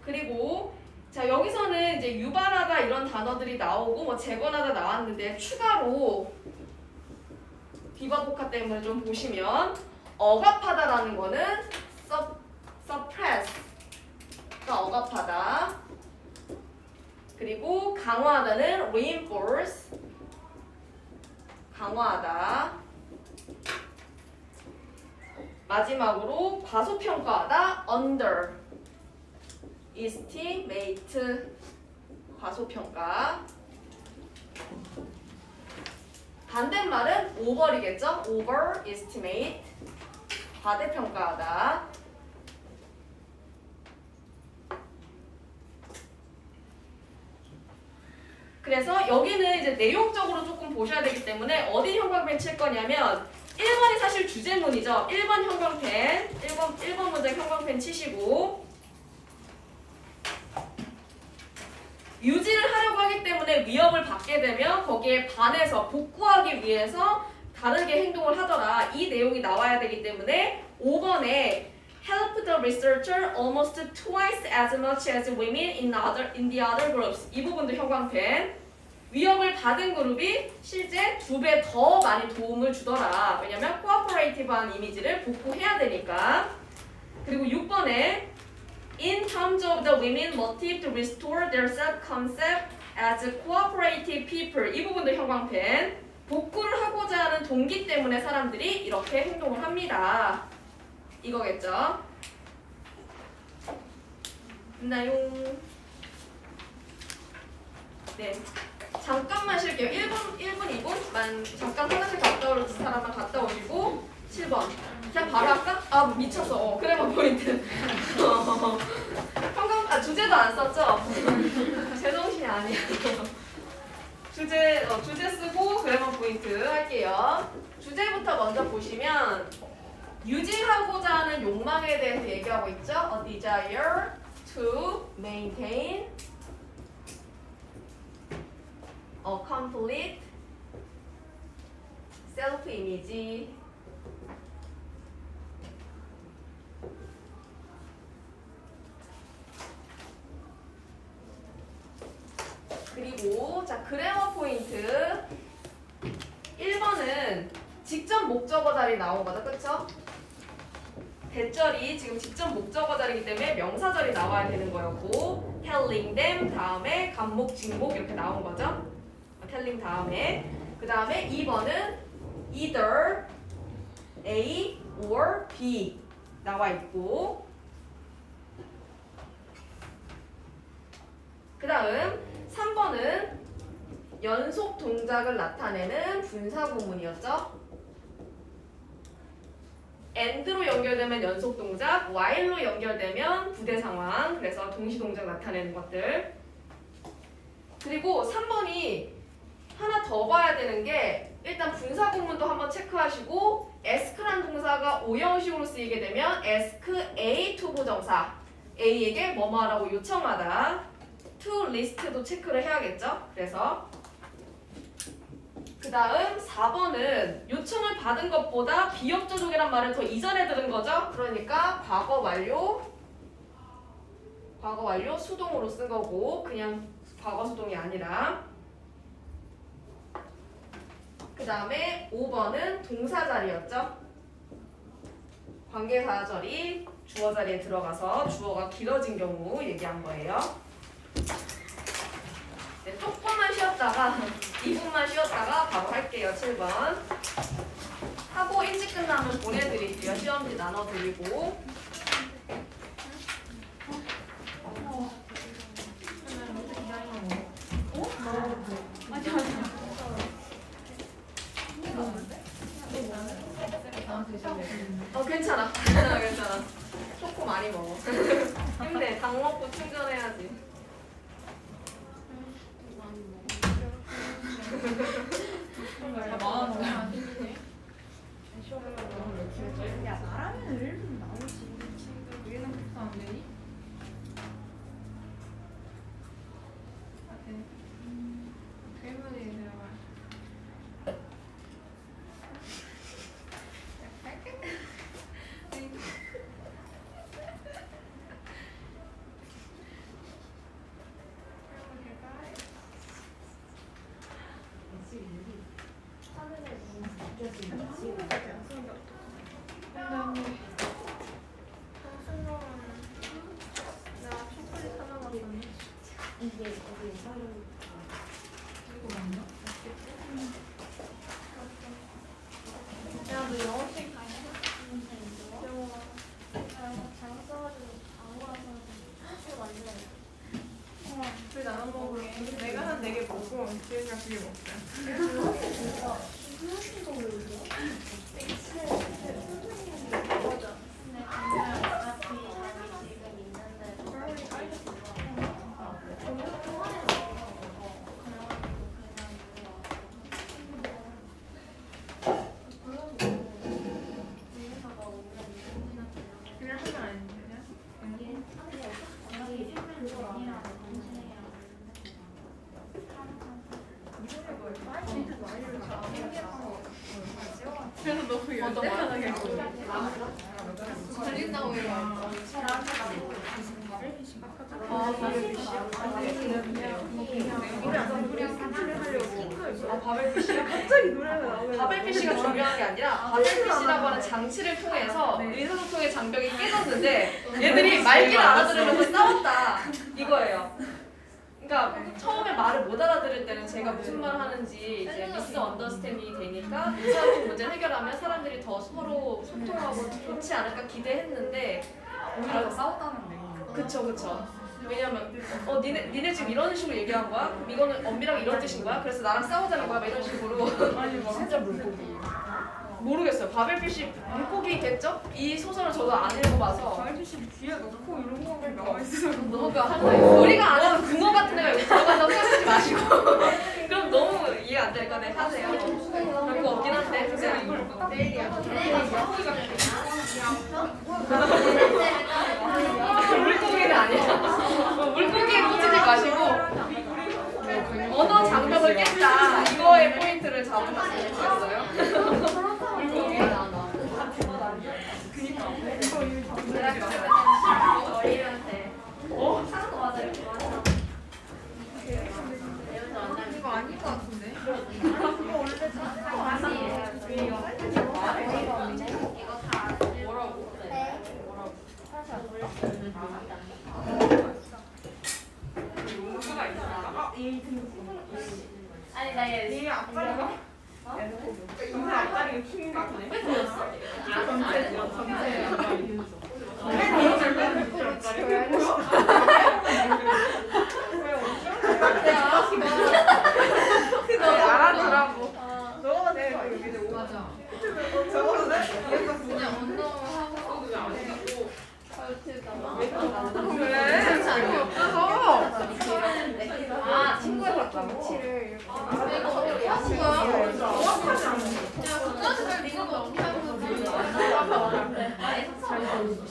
그리고 자, 여기서는 이제 유발하다 이런 단어들이 나오고 뭐 재건하다 나왔는데 추가로 비버복화 때문에 좀 보시면 억압하다라는 거는 suppress가 억압하다. 그리고 강화하다는 reinforce 강화하다. 마지막으로 과소평가하다 under estimate 과소평가. 반대말은 over이겠죠? overestimate 과대평가하다. 그래서 여기는 이제 내용적으로 조금 보셔야 되기 때문에 어디 형광펜 칠 거냐면 1번이 사실 주제문이죠. 1번 형광펜 1번 문장 형광펜 치시고 유지를 하려고 하기 때문에 위협을 받게 되면 거기에 반해서 복구하기 위해서 다르게 행동을 하더라. 이 내용이 나와야 되기 때문에 5번에 help the researcher almost twice as much as women in the other groups. 이 부분도 형광펜. 위협을 받은 그룹이 실제 2배 더 많이 도움을 주더라. 왜냐면 cooperative한 이미지를 복구해야 되니까. 그리고 6번에 in terms of the women motive to restore their self-concept as cooperative people. 이 부분도 형광펜. 복구를 하고자 하는 동기 때문에 사람들이 이렇게 행동을 합니다. 이거겠죠? 됐나요? 네. 잠깐만 쉴게요. 1분, 2분만 잠깐 화장실 갔다 올 사람만 갔다 오시고 7번. 그냥 바로 할까? 아, 미쳤어. 그래만 포인트. 주제도 안 썼죠? 제정신이 아니야. 주제 쓰고 그래만 포인트 할게요. 주제부터 먼저 보시면 유지하고자 하는 욕망에 대해서 얘기하고 있죠. A desire to maintain a complete self-image. 그리고 자, 그래머 포인트 1번은 직접 목적어 자리 나온 거죠. 그쵸? 대절이 지금 직접 목적어 자리이기 때문에 명사절이 나와야 되는 거였고 telling them 다음에 간목, 직목 이렇게 나온 거죠. telling 다음에 그 다음에 2번은 either A or B 나와 있고 그 다음 3번은 연속 동작을 나타내는 분사구문이었죠. and로 연결되면 연속 동작, while로 연결되면 부대 상황. 그래서 동시 동작 나타내는 것들. 그리고 3번이 하나 더 봐야 되는 게 일단 분사 구문도 한번 체크하시고 ask란 동사가 오형식으로 쓰이게 되면 ask A 투부정사 A에게 뭐뭐 하라고 요청하다 to list도 체크를 해야겠죠. 그래서 그 다음 4번은 요청을 받은 것보다 비역조족이란 말을 더 이전에 들은 거죠. 그러니까 과거 완료 수동으로 쓴 거고 그냥 과거 수동이 아니라 그 다음에 5번은 동사 자리였죠. 관계사 자리 주어 자리에 들어가서 주어가 길어진 경우 얘기한 거예요. 네, 조금만 쉬었다가 2분만 쉬었다가 바로 할게요. 7번 하고 일찍 끝나면 보내드릴게요. 시험지 나눠드리고 괜찮아. 괜찮아. 초코 많이 먹어. 힘내. 당 먹고 충전해야지. 야 말하면 1분 나오지. 우리는 그렇게 안 되니? 질문이 들어가. 둘 나눠 먹을게. 내가 한 4개 먹고 지은이가 2개 먹자. 그냥 하면 안 되냐? 그래서 너무 열대하게 달린다고 이거 바벨피쉬가 중요한 게 아니라 바벨피쉬라고 하는 장치를 통해서 의사소통의 장벽이 깨졌는데 얘들이 말귀를 알아들으면서 싸웠다 이거예요. 그러니까 처음에 말을 못 알아들을 때는 제가 무슨 말을 하는지 이제 미스 언더스탠딩이 되니까 의사소통 문제를 해결하면 사람들이 더 서로 소통하고 좋지 않을까 기대했는데 오히려 더 싸웠다는 내용. 그쵸. 왜냐면 니네 지금 이런 식으로 얘기한 거야? 그럼 이거는 엄밀하게 이런 뜻인 거야? 그래서 나랑 싸우자는 거야? 막 이런 식으로. 아니 진짜 물고기. 모르겠어요. 바벨피쉬 물고기겠죠? 이 소설을 저도 안 읽어봐서. 바벨피쉬 귀에 넣고 이런 거 나와 있어서 너가 하는 거예요. 우리가 아는 궁어 같은 애가 여기 들어간다고 생각하지 마시고. 그럼 너무 이해 안 되니까 네 하세요. 별거 없긴 한데. 근데 이걸 물고기는 아니야. 물고기에 꽂히지 마시고 언어 장벽을 깼다. 이거의 포인트를 잡으셨으면 좋겠어요. 물고기. 이거 아닌 것 같은데? 아니 나 얘. 이게 앞다리가? 이거 앞다리가 킹 같네? 왜 그랬어? 알아두라고. 너가 내가 여기서 맞아. 적어도 돼? 그냥 운동하고 왜안 하고 그래. 재미없어서. 아 친구의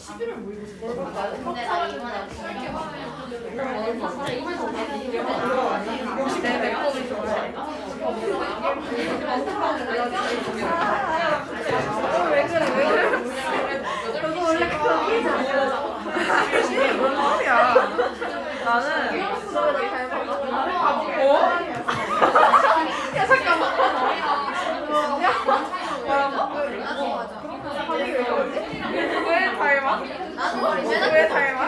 11월 모의고 근데 나 이번에 진짜 이번에 내 맥북을 좋아해. 왜 그래 왜 그래? 저도 원래 그런 뭔 소리야? 나는 어? 야 잠깐만. 왜 닮아? 왜 닮아?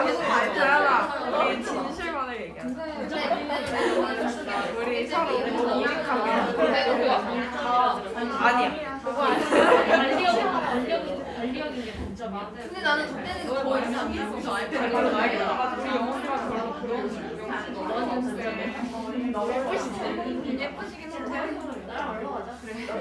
다현아, 우리 진실만을 얘기하자. 우리 서로 이익하게. 아니야. 관리역인 게 단점이야. 근데 나는 그때는 거의 이상했어. 예쁘시긴 한데. 나랑 얼마 가자. 그래. 이게 다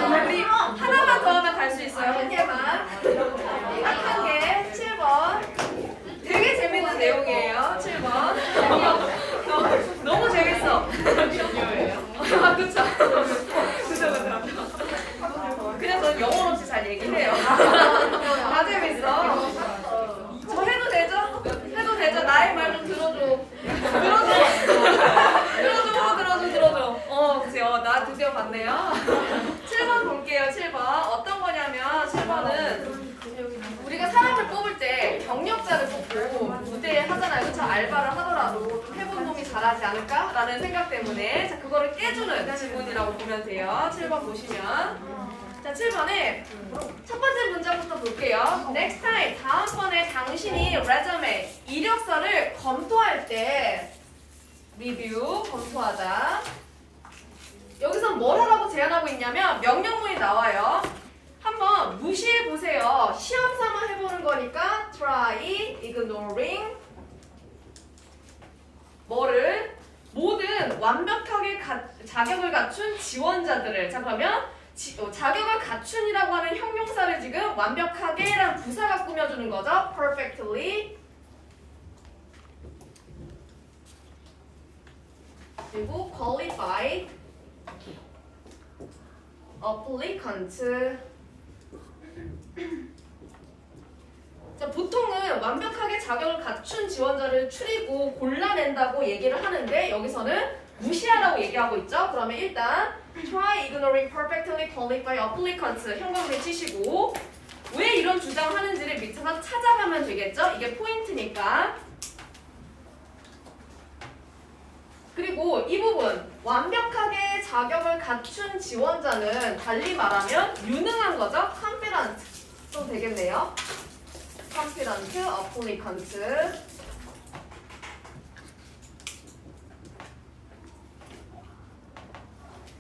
감정이 하나만 더 하면 갈 수 있어요. 한 개만. 한 개. 7번. 되게 재밌는 내용이에요. 7번. 너무 재밌어. 아, 그쵸. 그냥 저는 영혼 없이 잘 얘기해요. 다 재밌어. 저 해도 되죠? 해도 되죠? 나의 말 좀 들어줘. 들어줘. 그치요. 나 드디어 봤네요. 7번 볼게요. 7번. 어떤 거냐면 7번은 우리가 사람을 뽑을 때 경력자를 뽑고 무대에 하잖아요. 그쵸? 알바를 하더라도 좀 해본 놈이 잘하지 않을까라는 생각 때문에 자 그거를 깨주는 지문이라고 보면 돼요. 7번 보시면 자 7번에 첫 번째 문장부터 볼게요. Next time 다음번에 당신이 resume 이력서를 검토할 때 리뷰 검토하다 여기서 뭘 하라고 제안하고 있냐면 명령문이 나와요. 한번 무시해 보세요. 시험 삼아 해보는 거니까 try ignoring 뭐를 모든 완벽하게 자격을 갖춘 지원자들을 자 그러면 자격을 갖춘이라고 하는 형용사를 지금 완벽하게라는 부사가 꾸며주는 거죠. perfectly 그리고 qualified applicant 자, 보통은 완벽하게 자격을 갖춘 지원자를 추리고 골라낸다고 얘기를 하는데 여기서는 무시하라고 얘기하고 있죠. 그러면 일단 try ignoring perfectly qualified applicants 형광등 치시고 왜 이런 주장을 하는지를 밑에서 찾아가면 되겠죠. 이게 포인트니까. 그리고 이 부분 완벽하게 자격을 갖춘 지원자는 달리 말하면 유능한 거죠. confident 좀 되겠네요. confident applicant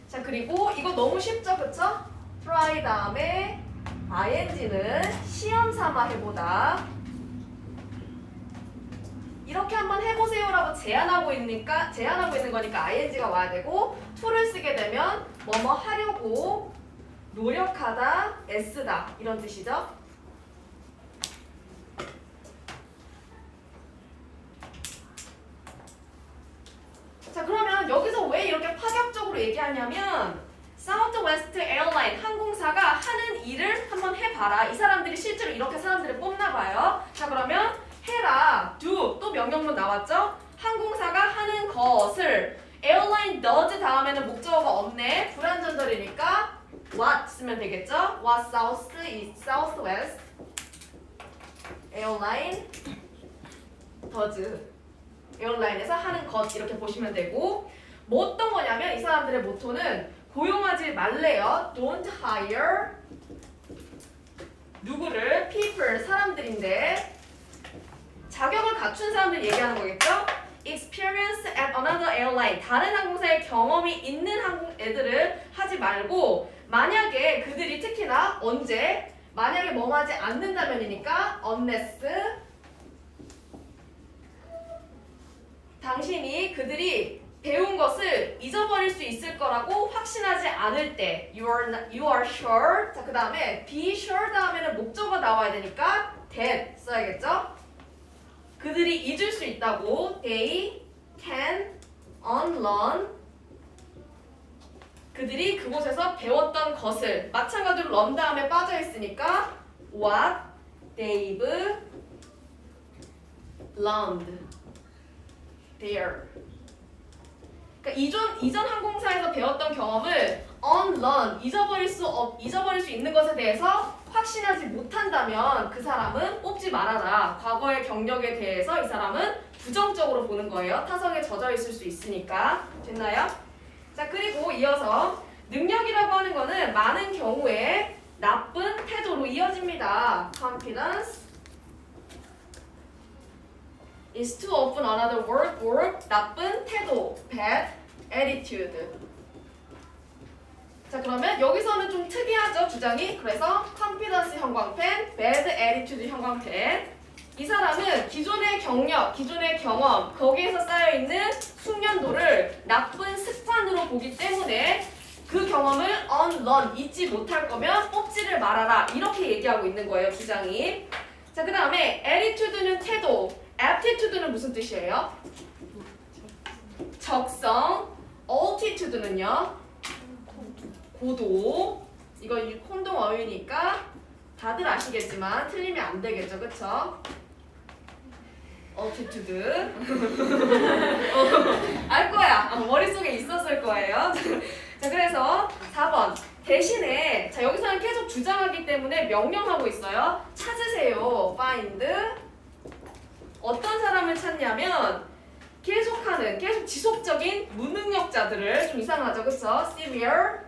자 그리고 이거 너무 쉽죠 그쵸? try 다음에 ing는 시험 삼아 해보다 이렇게 한번 해보세요라고 제안하고 있는 거니까 ing가 와야 되고 to를 쓰게 되면 뭐뭐 하려고 노력하다 애쓰다 이런 뜻이죠. 자 그러면 여기서 왜 이렇게 파격적으로 얘기하냐면 사우스웨스트 에어라인 항공사가 하는 일을 한번 해봐라. 이 사람들이 실제로 이렇게 사람들을 뽑나봐요. 자 그러면 해라, do 또 명령문 나왔죠? 항공사가 하는 것을 에어 airline does 다음에는 목적어가 없네. 불완전절이니까 what 쓰면 되겠죠? What south is southwest. airline does. 에어라인에서 하는 것 이렇게 보시면 되고 뭐 어떤 거냐면 이 사람들의 모토는 고용하지 말래요. Don't hire 누구를? people 사람들인데 자격을 갖춘 사람들 얘기하는 거겠죠? Experience at another airline 다른 항공사의 경험이 있는 애들을 하지 말고 만약에 그들이 특히나 언제 만약에 뭐뭐 하지 않는다면이니까 unless 당신이 그들이 배운 것을 잊어버릴 수 있을 거라고 확신하지 않을 때 you are sure 자 그 다음에 be sure 다음에는 목적어 나와야 되니까 that 써야겠죠? 그들이 잊을 수 있다고 they can unlearn 그들이 그곳에서 배웠던 것을 마찬가지로 learn 다음에 빠져 있으니까 what they've learned there 그러니까 이전 항공사에서 배웠던 경험을 unlearn 잊어버릴 수 있는 것에 대해서 확신하지 못한다면 그 사람은 뽑지 말아라. 과거의 경력에 대해서 이 사람은 부정적으로 보는 거예요. 타성에 젖어 있을 수 있으니까. 됐나요? 자 그리고 이어서 능력이라고 하는 거는 많은 경우에 나쁜 태도로 이어집니다. Confidence is to open another word or 나쁜 태도 bad attitude 자 그러면 여기서는 좀 특이하죠 주장이 그래서 confidence 형광펜 bad attitude 형광펜 이 사람은 기존의 경력 기존의 경험 거기에서 쌓여있는 숙련도를 나쁜 습관으로 보기 때문에 그 경험을 unlearn 잊지 못할 거면 뽑지를 말아라 이렇게 얘기하고 있는 거예요 주장이 자 그 다음에 attitude는 태도 aptitude는 무슨 뜻이에요? 적성 altitude는요 고도 이거 콘동 어휘니까 다들 아시겠지만 틀리면 안 되겠죠 그쵸? altitude 알 거야 머릿속에 있었을 거예요 자 그래서 4번 대신에 자 여기서는 계속 주장하기 때문에 명령하고 있어요 찾으세요 find 어떤 사람을 찾냐면 계속 지속적인 무능력자들을 좀 이상하죠 그쵸? severe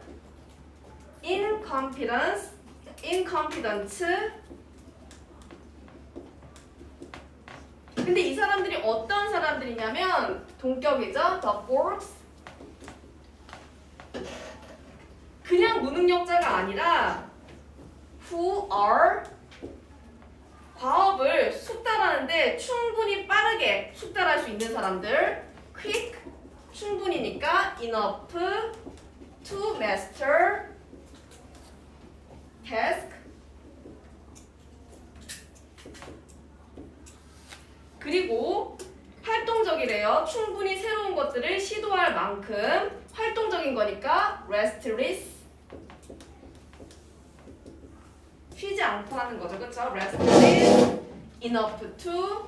incompetent 근데 이 사람들이 어떤 사람들이냐면 동격이죠 the force 그냥 무능력자가 아니라 who are 과업을 숙달하는데 충분히 빠르게 숙달할 수 있는 사람들 quick 충분히니까 enough to master task 그리고 활동적이래요. 충분히 새로운 것들을 시도할 만큼 활동적인 거니까 restless 쉬지 않고 하는 거죠. 그쵸? restless enough to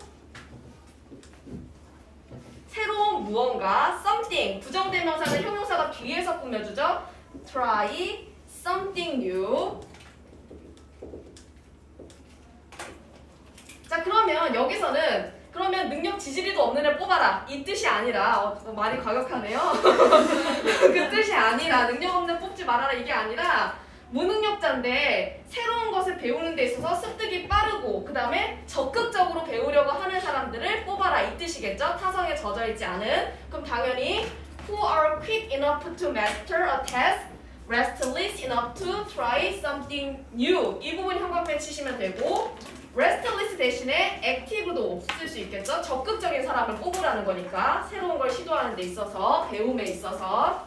새로운 무언가 something 부정대명사는 형용사가 뒤에서 꾸며주죠. try something new 자 그러면 여기서는 그러면 능력 지지리도 없는 애 뽑아라 이 뜻이 아니라 많이 과격하네요 그 뜻이 아니라 능력 없는 애 뽑지 말아라 이게 아니라 무능력자인데 새로운 것을 배우는 데 있어서 습득이 빠르고 그 다음에 적극적으로 배우려고 하는 사람들을 뽑아라 이 뜻이겠죠 타성에 젖어있지 않은 그럼 당연히 who are quick enough to master a task restless enough to try something new 이 부분 형광펜 치시면 되고 restless 대신에 active도 쓸 수 있겠죠 적극적인 사람을 뽑으라는 거니까 새로운 걸 시도하는 데 있어서 배움에 있어서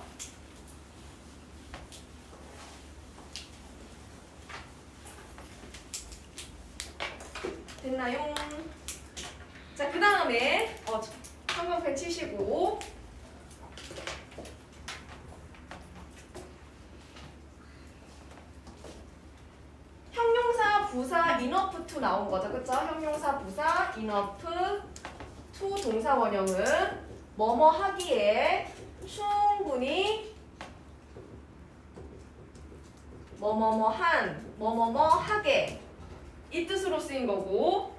됐나요? 자, 그 다음에 형광펜 치시고 형용사 부사 enough to 나온 거죠. 그쵸? 형용사 부사 enough to 동사 원형은 뭐뭐 하기에 충분히 뭐뭐뭐한, 뭐뭐뭐하게 이 뜻으로 쓰인 거고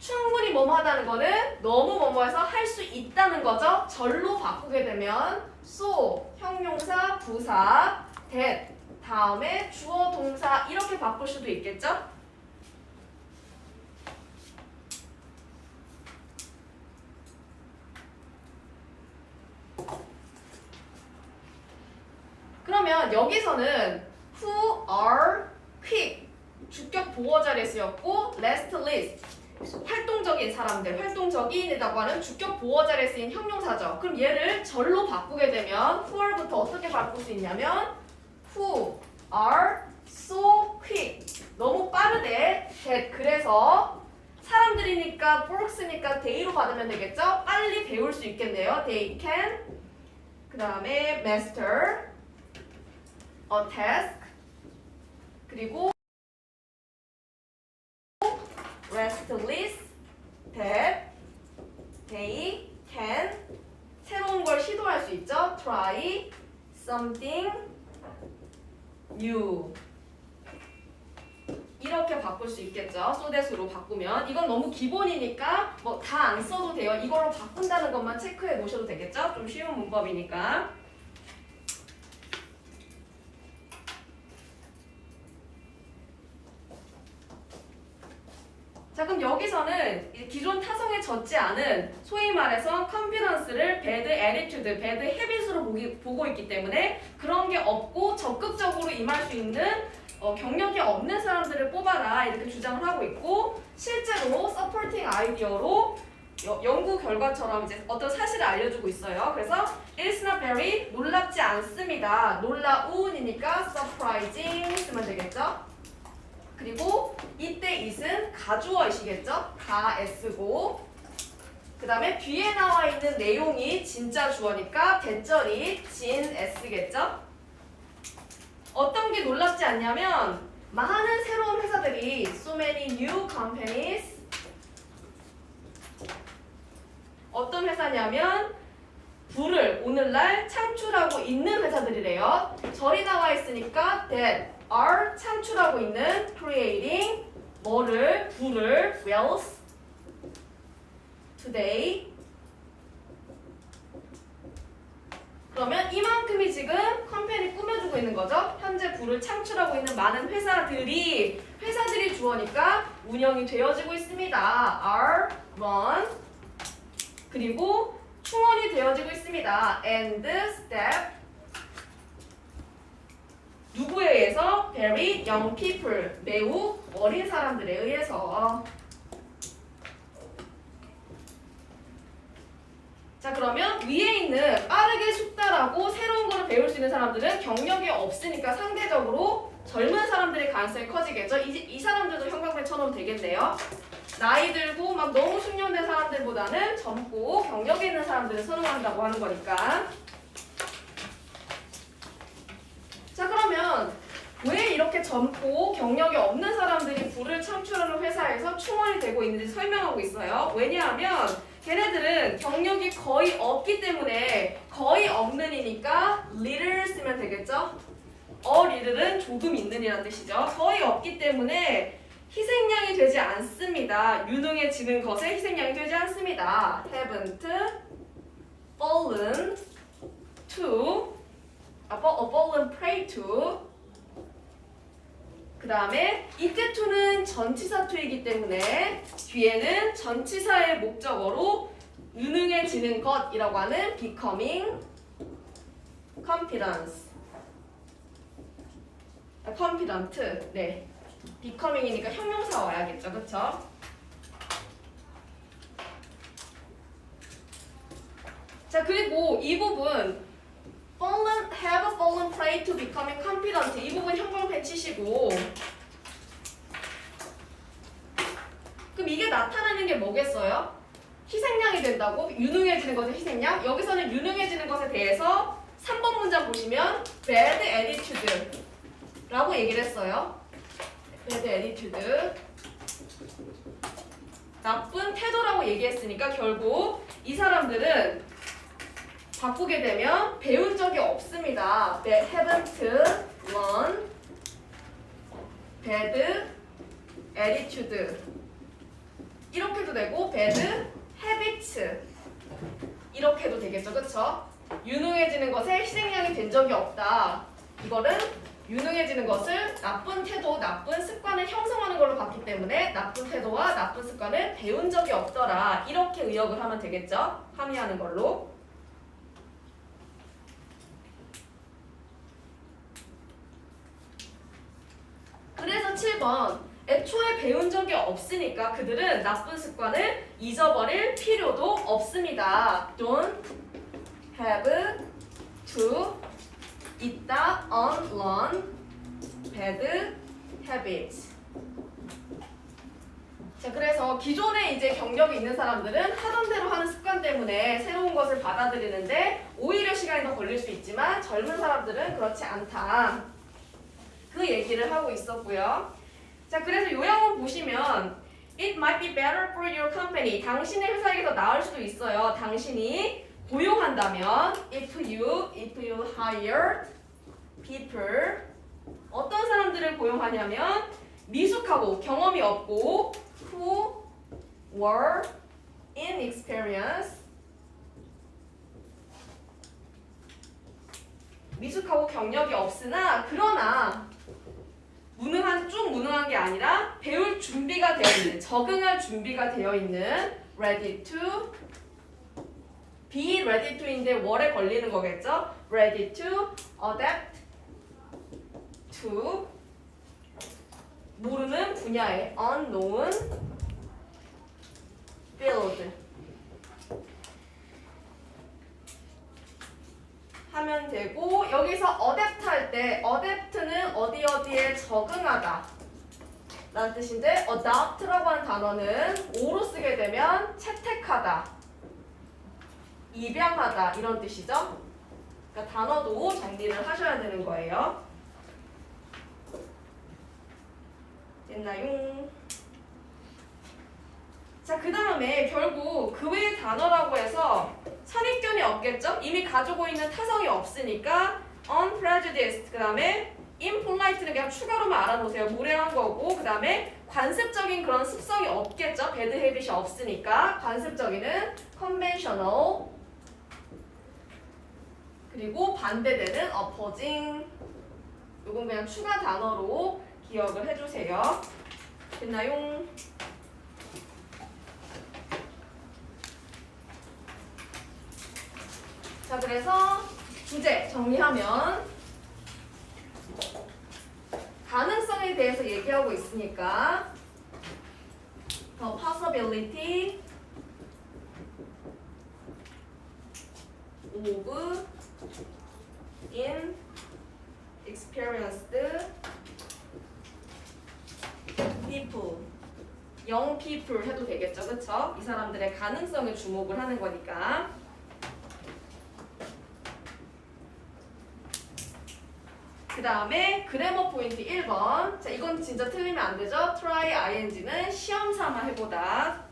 충분히 뭐뭐하다는 거는 너무 뭐뭐해서 할 수 있다는 거죠. 절로 바꾸게 되면 so, 형용사, 부사, that 다음에 주어, 동사 이렇게 바꿀 수도 있겠죠. 그러면 여기서는 who are quick 주격 보어 자리에 쓰였고 restless 활동적인 사람들, 활동적인이라고 하는 주격 보어 자리에 쓰인 형용사죠. 그럼 얘를 절로 바꾸게 되면 who are부터 어떻게 바꿀 수 있냐면 who are so quick 너무 빠르대 that 그래서 사람들이니까 forks니까 they로 받으면 되겠죠. 빨리 배울 수 있겠네요. they can 그 다음에 master a task 그리고 restless that they can 새로운 걸 시도할 수 있죠. try something new 이렇게 바꿀 수 있겠죠. so that으로 바꾸면 이건 너무 기본이니까 뭐 다 안 써도 돼요. 이걸로 바꾼다는 것만 체크해 놓으셔도 되겠죠. 좀 쉬운 문법이니까. 자 그럼 여기서는 기존 타성에 젖지 않은 소위 말해서 컨피던스를 배드 애티튜드, 배드 헤빗으로 보고 있기 때문에 그런 게 없고 적극적으로 임할 수 있는 경력이 없는 사람들을 뽑아라 이렇게 주장을 하고 있고 실제로 서포팅 아이디어로 연구 결과처럼 이제 어떤 사실을 알려주고 있어요. 그래서 it's not very 놀랍지 않습니다. 놀라운이니까 surprising 쓰면 되겠죠. 그리고 이때 it은 가주어이시겠죠? 가 s고 그 다음에 뒤에 나와 있는 내용이 진짜 주어니까 대절이 진 s겠죠? 어떤 게 놀랍지 않냐면 많은 새로운 회사들이 so many new companies 어떤 회사냐면 부를 오늘날 창출하고 있는 회사들이래요. 절이 나와 있으니까 that are 창출하고 있는 creating 뭐를 부를 wealth today 그러면 이만큼이 지금 컴퍼니 꾸며주고 있는 거죠. 현재 부를 창출하고 있는 많은 회사들이 주어니까 운영이 되어지고 있습니다. are run 그리고 충원이 되어지고 있습니다. and step 누구에 의해서? very young people 매우 어린 사람들에 의해서. 자 그러면 위에 있는 빠르게 숙달하고 새로운 거를 배울 수 있는 사람들은 경력이 없으니까 상대적으로 젊은 사람들의 가능성이 커지겠죠. 이 사람들도 형광펜 쳐놓으면 되겠네요. 나이 들고 막 너무 숙련된 사람들보다는 젊고 경력이 있는 사람들을 선호한다고 하는 거니까. 자 그러면 왜 이렇게 젊고 경력이 없는 사람들이 부를 창출하는 회사에서 충원이 되고 있는지 설명하고 있어요. 왜냐하면 걔네들은 경력이 거의 없기 때문에 거의 없는이니까 little 쓰면 되겠죠? little은 조금 있는이라는 뜻이죠. 거의 없기 때문에 희생양이 되지 않습니다. 유능해지는 것에 희생양이 되지 않습니다. haven't fallen to fallen prey to 그 다음에 이때 to는 전치사 to이기 때문에 뒤에는 전치사의 목적어로 유능해지는 것이라고 하는 becoming confident 네 becoming이니까 형용사 와야겠죠. 그쵸? 자 그리고 이 부분 have fallen prey to becoming confident 이 부분 형광펜 치시고 그럼 이게 나타나는 게 뭐겠어요? 희생양이 된다고? 유능해지는 것의 희생양? 여기서는 유능해지는 것에 대해서 3번 문장 보시면 bad attitude 라고 얘기를 했어요. bad attitude 나쁜 태도라고 얘기했으니까 결국 이 사람들은 바꾸게 되면 배운 적이 없습니다. haven't learned bad attitude 이렇게도 되고 bad habits 이렇게 해도 되겠죠. 그쵸? 유능해지는 것에 희생양이 된 적이 없다. 이거는 유능해지는 것을 나쁜 태도, 나쁜 습관을 형성하는 걸로 봤기 때문에 나쁜 태도와 나쁜 습관을 배운 적이 없더라. 이렇게 의역을 하면 되겠죠. 함의하는 걸로. 그래서 7번 애초에 배운 적이 없으니까 그들은 나쁜 습관을 잊어버릴 필요도 없습니다. Don't have to 있다 unlearn bad habits. 자, 그래서 기존에 이제 경력이 있는 사람들은 하던 대로 하는 습관 때문에 새로운 것을 받아들이는데 오히려 시간이 더 걸릴 수 있지만 젊은 사람들은 그렇지 않다. 그 얘기를 하고 있었고요. 자, 그래서 요약을 보시면 It might be better for your company. 당신의 회사에게 더 나을 수도 있어요. 당신이 고용한다면 if you hire people 어떤 사람들을 고용하냐면 미숙하고 경험이 없고 who were inexperienced 미숙하고 경력이 없으나 그러나 무능한 게 아니라 배울 준비가 되어 있는 적응할 준비가 되어 있는 ready to be ready to인데 월에 걸리는 거겠죠? ready to adapt to 모르는 분야에 unknown field 하면 되고 여기서 adapt 할 때 adapt는 어디에 적응하다 라는 뜻인데 adopt라고 하는 단어는 O로 쓰게 되면 채택하다 입양하다 이런 뜻이죠. 그러니까 단어도 정리를 하셔야 되는 거예요. 됐나요? 자, 그 다음에 결국 그 외의 단어라고 해서 선입견이 없겠죠? 이미 가지고 있는 타성이 없으니까 unprejudiced 그 다음에 impolite는 그냥 추가로만 알아놓으세요. 무례한 거고 그 다음에 관습적인 그런 습성이 없겠죠? bad habit이 없으니까 관습적인은 conventional 그리고 반대되는 opposing 이건 그냥 추가 단어로 기억을 해주세요. 됐나요? 자, 그래서 주제 정리하면 가능성에 대해서 얘기하고 있으니까 the possibility of inexperienced people young people 해도 되겠죠, 그쵸? 이 사람들의 가능성에 주목을 하는 거니까. 그 다음에 그래머 포인트 1번. 자, 이건 진짜 틀리면 안 되죠? try ing는 시험 삼아 해보다.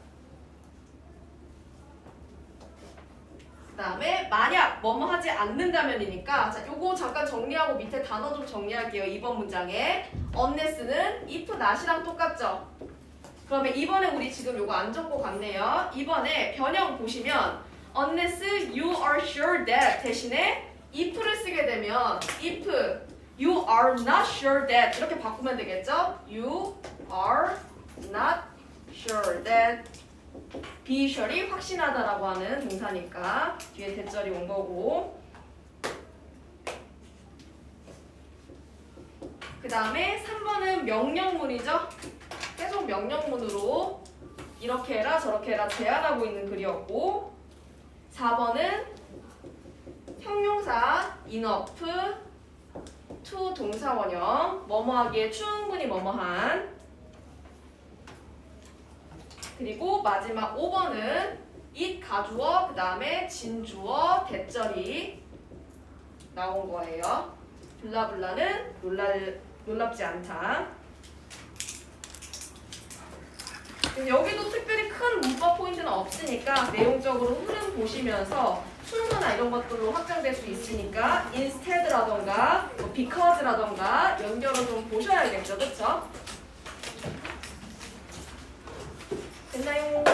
그 다음에 만약 뭐뭐 하지 않는다면이니까 자, 요거 잠깐 정리하고 밑에 단어 좀 정리할게요. 2번 문장에 unless는 if not이랑 똑같죠? 그러면 이번에 우리 지금 요거 안 적고 갔네요. 이번에 변형 보시면 unless you are sure that 대신에 if를 쓰게 되면 if you are not sure that 이렇게 바꾸면 되겠죠? You are not sure that be sure이 확신하다라고 하는 동사니까 뒤에 대절이 온 거고 그 다음에 3번은 명령문이죠? 계속 명령문으로 이렇게 해라 저렇게 해라 제안하고 있는 글이었고 4번은 형용사 enough to 동사 원형 뭐뭐 하기에 충분히 뭐뭐한 그리고 마지막 5번은 it 가주어 그 다음에 진주어 대절이 나온 거예요. 블라블라는 놀랍지 않다. 여기도 특별히 큰 문법 포인트는 없으니까 내용적으로 흐름 보시면서 충무나 이런 것들로 확장될 수 있으니까 instead라던가 뭐 because라던가 연결을 좀 보셔야겠죠, 그렇죠? 됐나요?